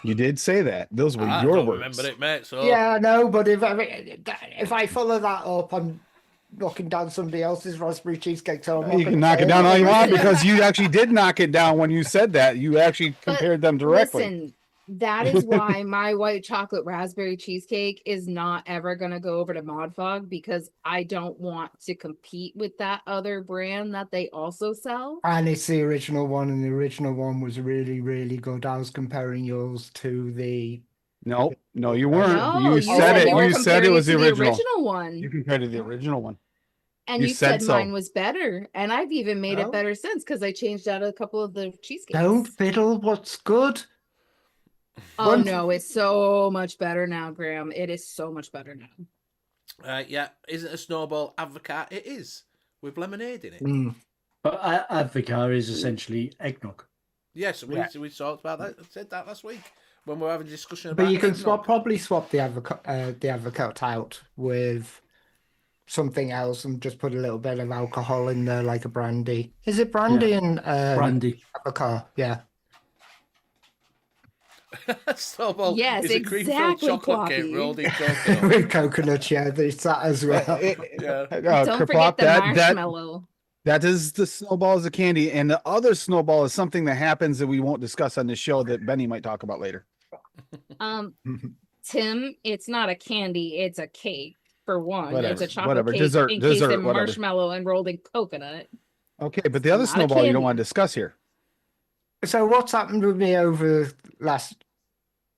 E: You did say that. Those were
C: I
E: your
C: don't
E: words.
C: remember it, mate. So
G: Yeah, I know, but if I follow that up, I'm knocking down somebody else's raspberry cheesecake. So I'm not
E: You
G: gonna
E: can knock
G: say
E: it down all you want
F: Listen.
E: because you actually did knock it down when you said that. You actually
F: But
E: compared them directly.
F: Listen, that is why my white chocolate raspberry cheesecake is not ever going to go over to Mod Fog, because I don't want to compete with that other brand that they also sell.
G: And it's the original one, and the original one was really, really good. I was comparing yours to the.
E: No, you weren't.
F: No,
E: you said it.
F: you were
E: You said it
F: comparing
E: was
F: to
E: the original.
F: one.
E: You compared to the original one.
F: And
E: you
F: you
E: said
F: said
E: so.
F: mine was better. And I've even made
G: Oh.
F: it better since, because I changed out a couple of the cheesecakes.
G: Don't fiddle what's good.
F: Oh
G: One-
F: no, it's so much better now, Graham. It is so much better now.
C: yeah, isn't a snowball avocado? It is with lemonade in it.
G: Mm.
D: But Advocar is essentially eggnog.
C: Yes,
G: Yeah.
C: we talked about that. Said that last week when we were having a discussion about.
G: But you can
C: eggnog.
G: probably swap the avocado out with something else and just put a little bit of alcohol in there, like a brandy. Is it brandy and
D: Brandy.
G: avocado? Yeah.
C: Snowball
F: Yes,
C: is a cream-filled
F: exactly,
C: chocolate cake
F: Quappy.
C: rolled in coconut.
G: With coconut, yeah, there's that as well.
C: Yeah.
F: Don't
E: Kerplop,
F: forget the
E: that
F: marshmallow.
E: that is the snowball is a candy, and the other snowball is something that happens that we won't discuss on the show that Benny might talk about later.
F: Tim, it's not a candy, it's a cake. For one,
E: Whatever,
F: it's a chocolate
E: whatever.
F: cake
E: Dessert,
F: encased in
E: whatever.
F: marshmallow and rolled in coconut.
E: Okay, but the other
F: Not a
E: snowball you don't
F: candy.
E: want to discuss here.
G: So what's happened with me over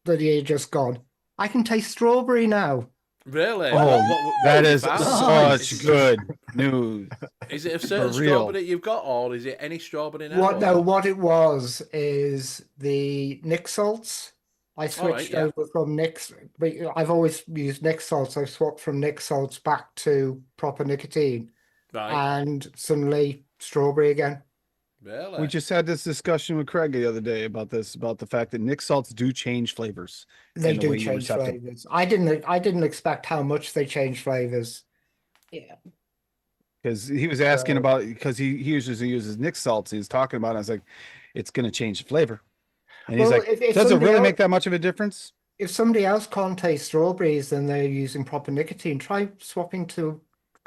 G: the year just gone? I can taste strawberry now.
C: Really?
E: Oh, that
C: have you
E: is
C: found?
E: such good news.
C: Is it a certain
E: For real.
C: strawberry you've got, or is it any strawberry now?
G: What?
C: or-
G: No, what it was is the Nick salts. I switched
C: yeah.
G: over from Nick's. I've always used Nick salts. I swapped from Nick salts back to proper nicotine,
C: Right.
G: and suddenly strawberry again.
C: Really?
E: We just had this discussion with Craig the other day about the fact that Nick salts do change flavors.
G: They
E: and the way
G: do
E: you
G: change
E: accept them.
G: flavors. I didn't expect how much they change flavors.
F: Yeah.
E: Because he was asking
G: So-
E: about because he usually uses Nick salts. He was talking about it. I was like, it's gonna change the flavor. And he's
G: Well,
E: like,
G: if
E: does it
G: somebody
E: really
G: else-
E: make that much of a difference?
G: If somebody else can't taste strawberries and they're using proper nicotine, try swapping to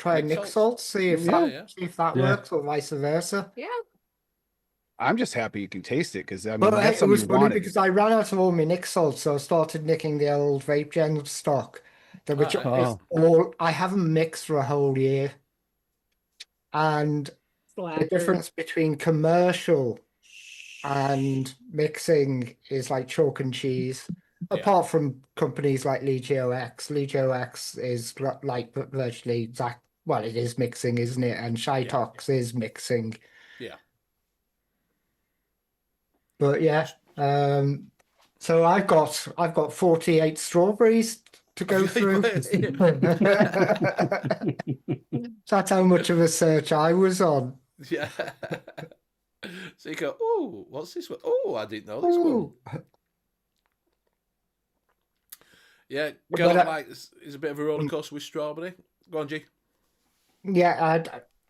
C: Nic
G: Nic
C: salts.
G: salts, see if
C: Yeah,
G: that
C: yeah.
G: see if that
D: Yeah.
G: works, or vice versa.
F: Yeah.
E: I'm just happy you can taste it because I mean
G: But
E: that's
G: it
E: something
G: was
E: you
G: funny
E: wanted.
G: because I ran out of all my Nic salts, so I started nicking the old vape gen stock, which
C: Alright.
G: is all I haven't mixed for a whole year. And the
F: Slacker.
G: difference between commercial and mixing is like chalk and cheese.
C: Yeah.
G: Apart from companies like Legio X is like virtually exact. Well, it is mixing, isn't it? And Shytox is mixing.
C: Yeah.
G: But yeah, so I've got 48 strawberries to go through. That's how much of a search I was on.
C: Yeah. So you go, oh, what's this one? Oh, I didn't know this one.
G: Ooh.
C: Yeah,
G: But
C: girl like is a bit of a roller coaster with strawberry. Go on, G.
G: Yeah,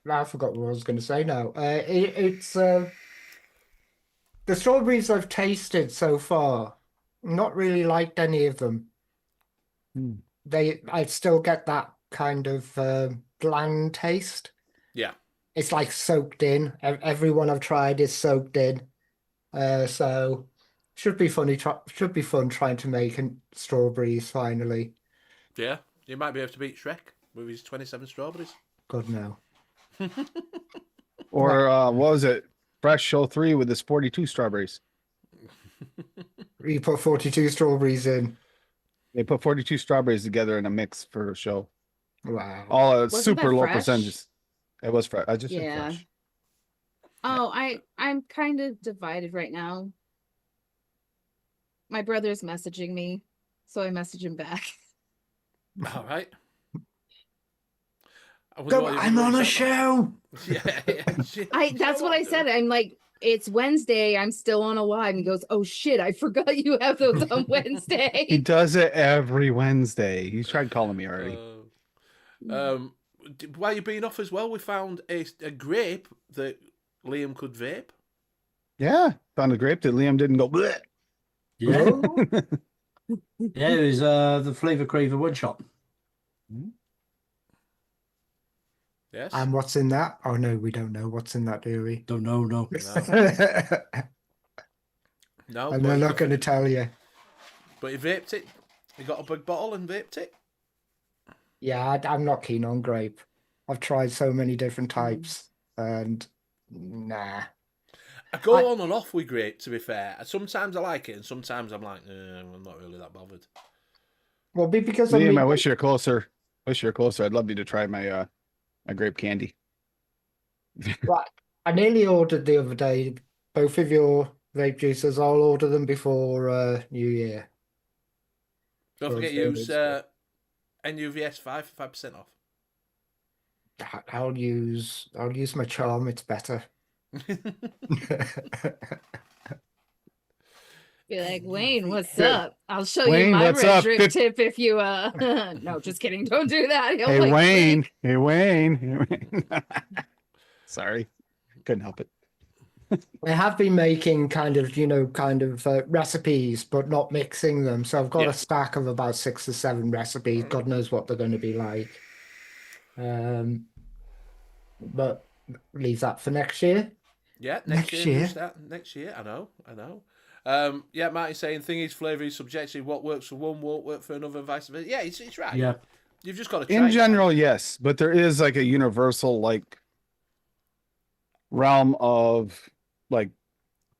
G: I forgot what I was going to say now. It's the strawberries I've tasted so far. Not really liked any of them. I still get that kind of bland taste.
C: Yeah.
G: It's like soaked in. Every one I've tried is soaked in. So should be funny. Should be fun trying to make strawberries finally.
C: Yeah. You might be able to beat Shrek with his 27 strawberries.
G: God no.
E: Or what was it? Fresh Show 3 with his 42 strawberries.
G: You put 42 strawberries in.
E: They put 42 strawberries together in a mix for a show.
G: Wow.
E: All
F: Wasn't
E: super
F: that
E: low
F: fresh?
E: percentages. It was fresh. I just said
F: Yeah.
E: fresh.
F: Oh, I'm kind of divided right now. My brother's messaging me, so I message him back.
C: All right.
G: I'm on a show.
C: Yeah.
F: That's what I said. I'm like, it's Wednesday. I'm still on a live. And he goes, oh shit, I forgot you have those on
E: He
F: Wednesday.
E: does it every Wednesday. He's tried calling me already.
C: While you're being off as well, we found a grape that Liam could vape.
E: Yeah, found a grape that Liam didn't go. Bleh.
D: Yeah. Yeah, it was the Flavour Craver one shot.
C: Yes.
G: And what's in that? Oh no, we don't know what's in that, do we?
D: Don't know, no.
C: No,
G: And they're not going to tell you.
C: But he vaped it. He got a big bottle and vaped it.
G: Yeah, I'm not keen on grape. I've tried so many different types, and nah.
C: I go on and off with grape, to be fair. Sometimes I like it, and sometimes I'm like, I'm not really that bothered.
G: Well, because
E: Liam, I wish you're closer. I'd love you to try my my grape candy.
G: Right, I nearly ordered the other day. Both of your vape juices, I'll order them before New Year.
C: Don't forget
G: Well,
C: use
G: so
C: NUVS 5% off.
G: I'll use my charm. It's better.
F: Be like, Wayne, what's up? I'll show
E: Wayne,
F: you my
E: what's
F: red
E: up?
F: drip tip if you no, just kidding. Don't do that. He'll
E: Hey
F: like,
E: Wayne. Hey Wayne. Sorry, couldn't help it.
G: I have been making kind of recipes, but not mixing them. So I've got
C: Yeah.
G: a stack of about 6 or 7 recipes. God knows what they're going to be like. But leave that for next year.
C: Yeah,
G: Next
C: next
G: year?
C: year. Start next year. I know. Yeah, Marty's saying thing is flavour is subjective. What works for one won't work for another, and vice versa. Yeah, it's right.
D: Yeah.
C: You've just got to try.
E: In
C: it.
E: general, yes, but there is like a universal like realm of like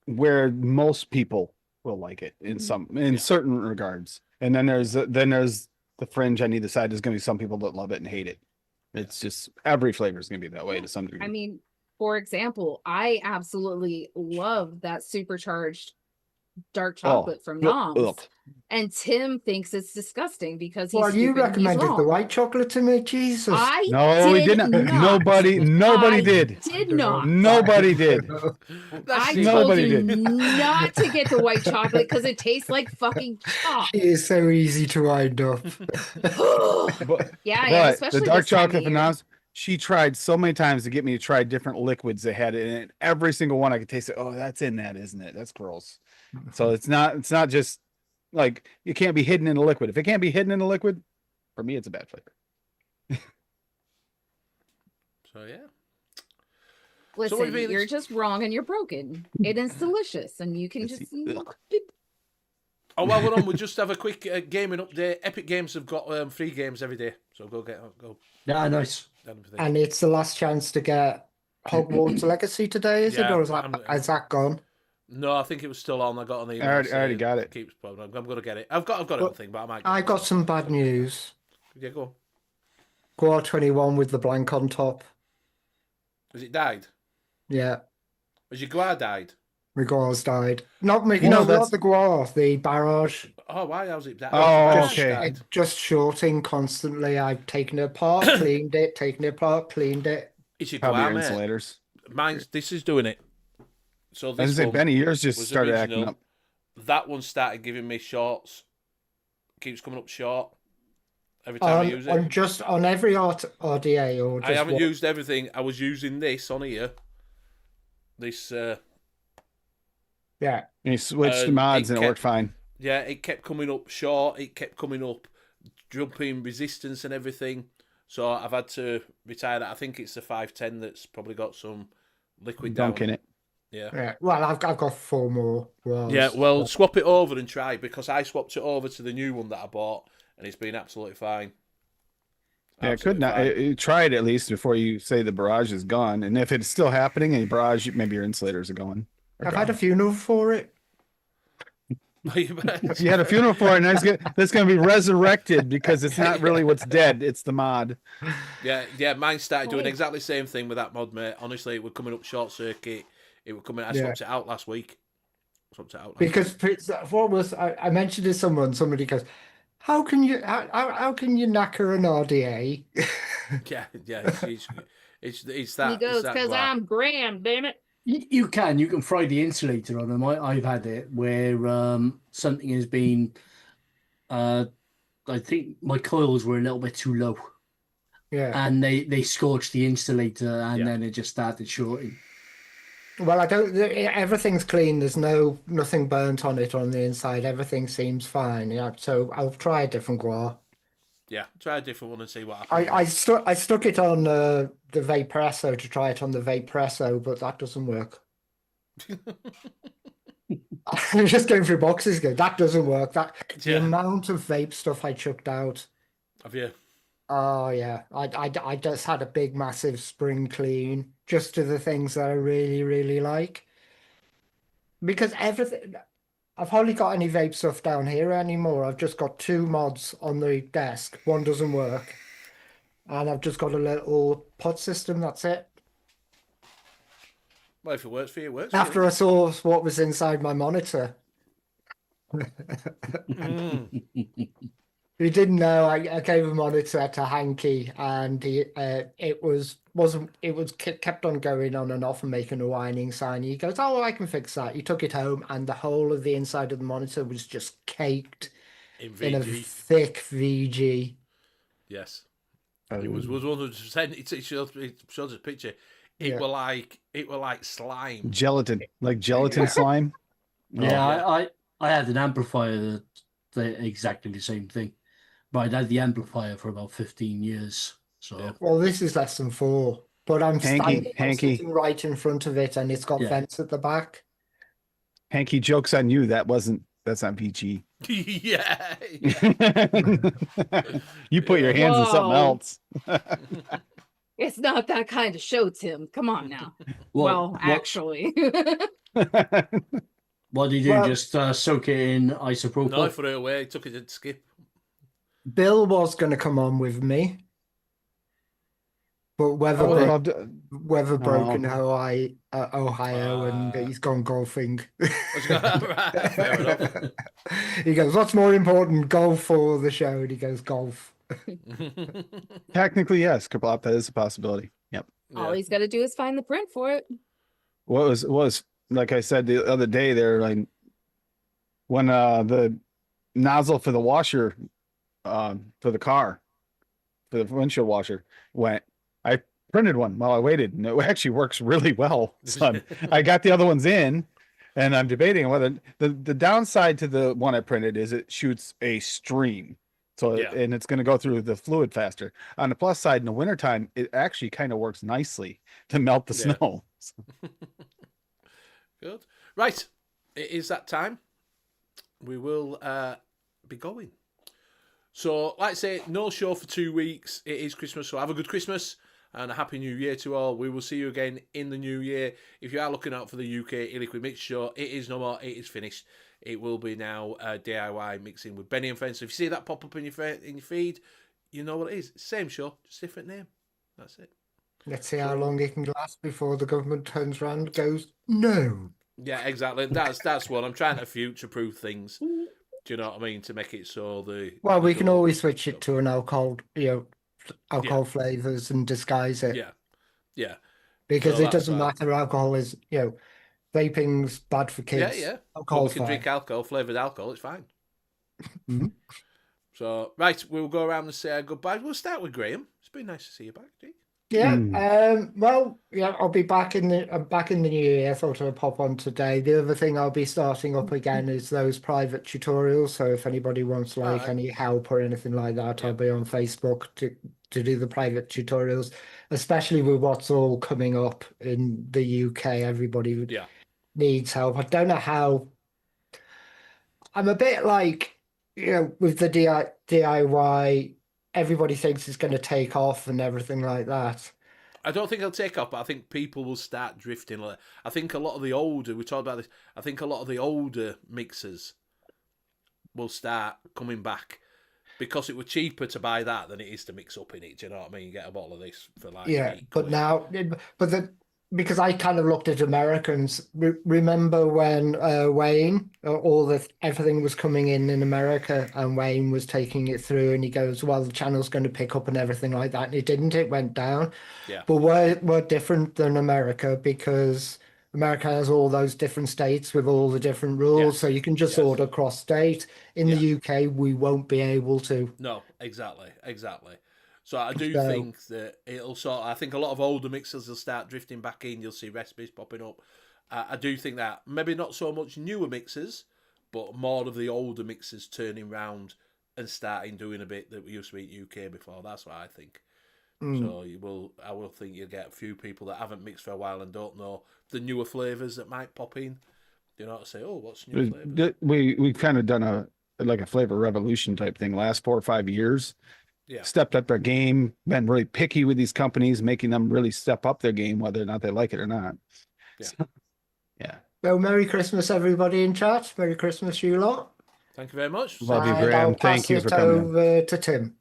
E: where most people will like it in certain regards, and then there's the fringe on either side. There's going to be some people that love it and hate it. It's just every flavor is going to be that way to some degree.
F: I mean, for example, I absolutely love that supercharged dark chocolate from
E: ugh.
F: Noms. And Tim thinks it's disgusting because he's
G: Well, you
F: stupid and he's
G: recommended the
F: wrong.
G: white chocolate to me, Jesus.
F: I
E: No, we
F: did
E: didn't.
F: not.
E: Nobody
F: I
E: did.
F: Did not.
E: Nobody did.
F: I told
E: Nobody
F: you
E: did.
F: not to get the white chocolate because it tastes like fucking chalk.
G: It is so easy to wind up.
E: But,
F: Yeah,
E: but
F: especially
E: the dark
F: this time of
E: chocolate
F: year.
E: phenomena, She tried so many times to get me to try different liquids they had in it. Every single one I could taste it. Oh, that's in that, isn't it? That's gross. So it's not just like it can't be hidden in a liquid. If it can't be hidden in a liquid, for me, it's a bad flavor.
C: So yeah.
F: Listen,
C: what have you been-
F: you're just wrong and you're broken. It is delicious, and you can
E: Let's
F: just.
E: see. Ugh.
C: Oh, well, we're on. We'll just have a quick gaming update. Epic Games have got free games every day, so go.
D: Yeah, nice.
G: And it's the last chance to get Hogwarts Legacy today, is it?
C: Yeah,
G: Or is that gone?
C: No, I think it was still on. I got on the.
E: I already got it.
C: Keeps I'm gonna get it. I've got it on thing, but I might.
G: I got some bad news.
C: Yeah, go on.
G: Guar 21 with the blank on top.
C: Has it died?
G: Yeah,
C: Has your Guar died?
G: my Guar's died. Not me,
E: Well,
G: no,
E: that's-
G: not the Guar, the barrage.
C: Oh, why? How's it died?
E: Oh,
C: Barrage
E: okay.
C: died.
G: Just shorting constantly. I've taken it apart, cleaned it, taken it apart, cleaned it.
C: It's your
E: Probably
C: Guar,
E: your
C: mate.
E: insulators.
C: This is doing it. So
E: I was
C: this
E: say
C: one
E: Benny, yours just
C: was
E: started
C: original.
E: acting up.
C: That one started giving me shorts. Keeps coming up short every time I use it.
G: On every RDA or just
C: I haven't
G: one?
C: used everything. I was using this on here. This,
G: Yeah.
E: And you switched the mods and it worked fine.
C: yeah, it kept coming up short. It kept coming up, jumping resistance and everything. So I've had to retire that. I think it's the 510 that's probably got some liquid
E: Dunk
C: down.
E: in it.
C: Yeah.
G: Yeah. Well, I've got 4 more.
C: Yeah, well, swap it over and try, because I swapped it over to the new one that I bought, and it's been absolutely fine.
E: Yeah, it could not. Try it at least before you say the barrage is gone. And if it's still happening and barrage, maybe your insulators are going.
G: I've had a funeral for it.
E: You had a funeral for it, and that's going to be resurrected because it's not really what's dead. It's the mod.
C: Yeah, mine started doing exactly the same thing with that mod, mate. Honestly, it was coming up short circuit. It was coming. I swapped it out last week.
G: Because what was I mentioned to someone? Somebody goes, "How can you knacker an RDA?"
C: Yeah, it's that.
F: He goes,
C: it's that
F: because
C: Guar.
F: I'm Graham, damn it.
D: You can fry the insulator on them. I've had it where something has been. I think my coils were a little bit too low,
G: Yeah.
D: and they scorched the insulator, and then it just started shorting.
G: Well, I don't. Everything's clean. There's nothing burnt on it on the inside. Everything seems fine. Yeah. So I'll try a different Guar.
C: Yeah, try a different one and see what happens.
G: I stuck it on the Vaporesso to try it on the Vaporesso, but that doesn't work. I'm just going through boxes again. That doesn't work. The amount of vape stuff I chucked out.
C: Have you?
G: Oh yeah, I just had a big massive spring clean just to the things that I really really like. Because everything, I've hardly got any vape stuff down here anymore. I've just got 2 mods on the desk. One doesn't work, and I've just got a little pod system. That's it.
C: Well, if it works for you, it works.
G: After I saw what was inside my monitor. He didn't know. I gave a monitor to Hanky, and kept on going on and off and making a whining sign. He goes, "Oh, well, I can fix that." He took it home, and the whole of the inside of the monitor was just caked in a thick VG.
C: Yes, it was 100%. It shows a picture. It were like slime,
E: Gelatin, like gelatin slime.
D: Yeah, I had an amplifier that exactly the same thing, but I'd had the amplifier for about 15 years. So
G: Well, this is less than 4, but I'm
E: Hanky.
G: sitting right in front of it, and it's got vents at the back.
E: Hanky, joke's on you. That's not VG.
C: yeah.
E: You put your hands in something
F: Whoa.
E: else.
F: It's not that kind of show, Tim. Come on now. Well, actually.
D: What did you do?
G: Well-
D: Just soak it in isopropyl?
C: No, I threw it away. Took it to skip.
G: Bill was going to come on with me, but weather broke in Ohio, and he's gone golfing.
C: Right, fair enough.
G: He goes, "What's more important, golf or the show?" And he goes, "Golf."
E: Technically, yes, Kerplop, that is a possibility. Yep.
F: All he's got to do is find the print for it.
E: What was like I said the other day there, like when the nozzle for the washer for the car, for the windshield washer went, I printed one while I waited, and it actually works really well. So I got the other ones in, and I'm debating whether the downside to the one I printed is it shoots a stream. So,
C: Yeah.
E: and it's going to go through the fluid faster. On the plus side, in the wintertime, it actually kind of works nicely to melt the
C: Yeah.
E: snow.
C: Good. Right. It is that time. We will be going. So, like I say, no show for 2 weeks. It is Christmas, so have a good Christmas and a Happy New Year to all. We will see you again in the new year. If you are looking out for the UK e-liquid mix show, it is no more. It is finished. It will be now DIY mixing with Benny and Friends. So if you see that pop up in your feed, you know what it is. Same show, just different name. That's it.
G: Let's see how long it can last before the government turns around and goes, no.
C: Yeah, exactly. That's what I'm trying to future-proof things. Do you know what I mean? To make it so
G: Well, we can always switch it to an alcohol, alcohol flavors and disguise it.
C: Yeah.
G: Because
C: So
G: it
C: that's
G: doesn't
C: fine.
G: matter. Alcohol is, vaping's bad for kids.
C: Yeah. Well,
G: Alcohol's
C: we can
G: fine.
C: drink alcohol, flavoured alcohol. It's fine.
G: Mhm.
C: So, right, we'll go around and say our goodbye. We'll start with Graham. It's been nice to see you back, Jake.
G: Yeah. I'll be back in the new year. I thought I'd pop on today. The other thing I'll be starting up again is those private tutorials. So if anybody wants
C: Alright.
G: any help or anything like that, I'll be on Facebook to do the private tutorials, especially with what's all coming up in the UK. Everybody
C: Yeah.
G: needs help. I don't know how. I'm a bit like, with the DIY, everybody thinks it's going to take off and everything like that.
C: I don't think it'll take off, but I think people will start drifting. I think a lot of the older, we talked about this, I think a lot of the older mixers will start coming back because it was cheaper to buy that than it is to mix up in it. Do you know what I mean? You get a bottle of this for like
G: Yeah,
C: £8.
G: but because I kind of looked at Americans. Remember when Wayne, everything was coming in America, and Wayne was taking it through, and he goes, "Well, the channel's going to pick up and everything like that," and it didn't. It went down.
C: Yeah.
G: But we're different than America because America has all those different states with all the different rules,
C: Yes.
G: so you can just
C: Yes.
G: order cross state. In the UK, we won't be able to.
C: No, exactly. So I do
G: So-
C: think that I think a lot of older mixers will start drifting back in. You'll see recipes popping up. I do think that maybe not so much newer mixers, but more of the older mixers turning round and starting doing a bit that we used to be at UK before. That's what I think. So I will think you'll get a few people that haven't mixed for a while and don't know the newer flavours that might pop in. You know, to say, oh, what's new flavour?
E: We've kind of done a flavor revolution type thing last 4 or 5 years.
C: Yeah.
E: Stepped up their game, been really picky with these companies, making them really step up their game, whether or not they like it or not.
C: Yeah.
E: So, yeah.
G: Well, Merry Christmas, everybody in chat. Merry Christmas, you lot.
C: Thank you very much.
E: Love you,
G: And
E: Graham.
G: I'll
E: Thank
G: pass
E: you
G: it
E: for coming in.
G: over to Tim.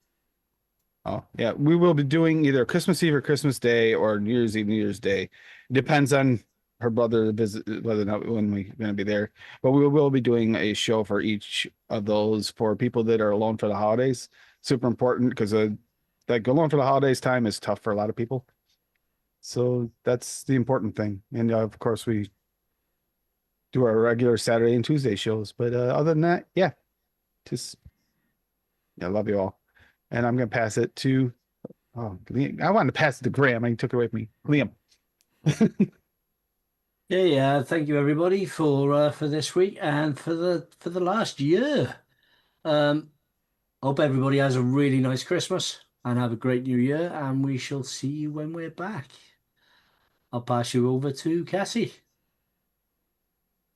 E: Oh, yeah. We will be doing either Christmas Eve or Christmas Day or New Year's Eve, New Year's Day. Depends on her brother visit, whether or not when we're going to be there. But we will be doing a show for each of those for people that are alone for the holidays. Super important because like alone for the holidays time is tough for a lot of people. So that's the important thing. And of course, we do our regular Saturday and Tuesday shows. But other than that, yeah, love you all. And I'm going to pass it to, Liam. I wanted to pass it to Graham. And he took it away from me. Liam.
D: Yeah. Thank you everybody for this week and for the last year. Hope everybody has a really nice Christmas and have a great New Year. And we shall see you when we're back. I'll pass you over to Cassie.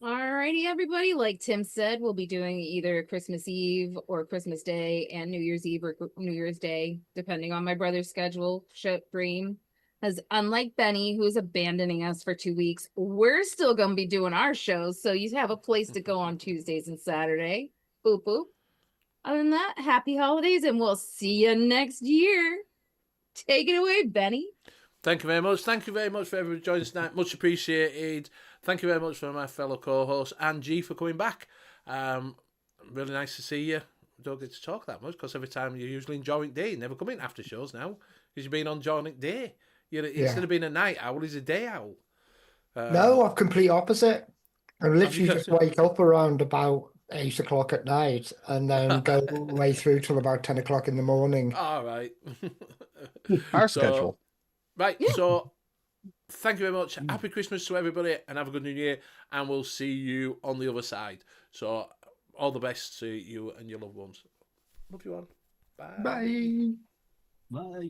F: Alrighty, everybody. Like Tim said, we'll be doing either Christmas Eve or Christmas Day and New Year's Eve or New Year's Day, depending on my brother's schedule. Dream, as unlike Benny, who's abandoning us for 2 weeks, we're still going to be doing our shows. So you have a place to go on Tuesdays and Saturday. Boop, boop. Other than that, happy holidays, and we'll see you next year. Take it away, Benny.
C: Thank you very much. Thank you very much for everybody joining us tonight. Much appreciated. Thank you very much for my fellow co-host and G for coming back. Really nice to see you. We don't get to talk that much because every time you're usually in Joint Day. You never come in after shows now because you've been on Joint Day. Instead of being a night owl, he's a day owl.
G: No, I'm complete opposite. I literally just wake up around about 8 o'clock at night and then go all the way through till about 10 o'clock in the morning.
C: All right.
E: Our
C: So-
E: schedule.
C: Right, so thank you very much. Happy Christmas to everybody and have a good New Year. And we'll see you on the other side. So all the best to you and your loved ones. Love you all. Bye.
G: Bye.
D: Bye.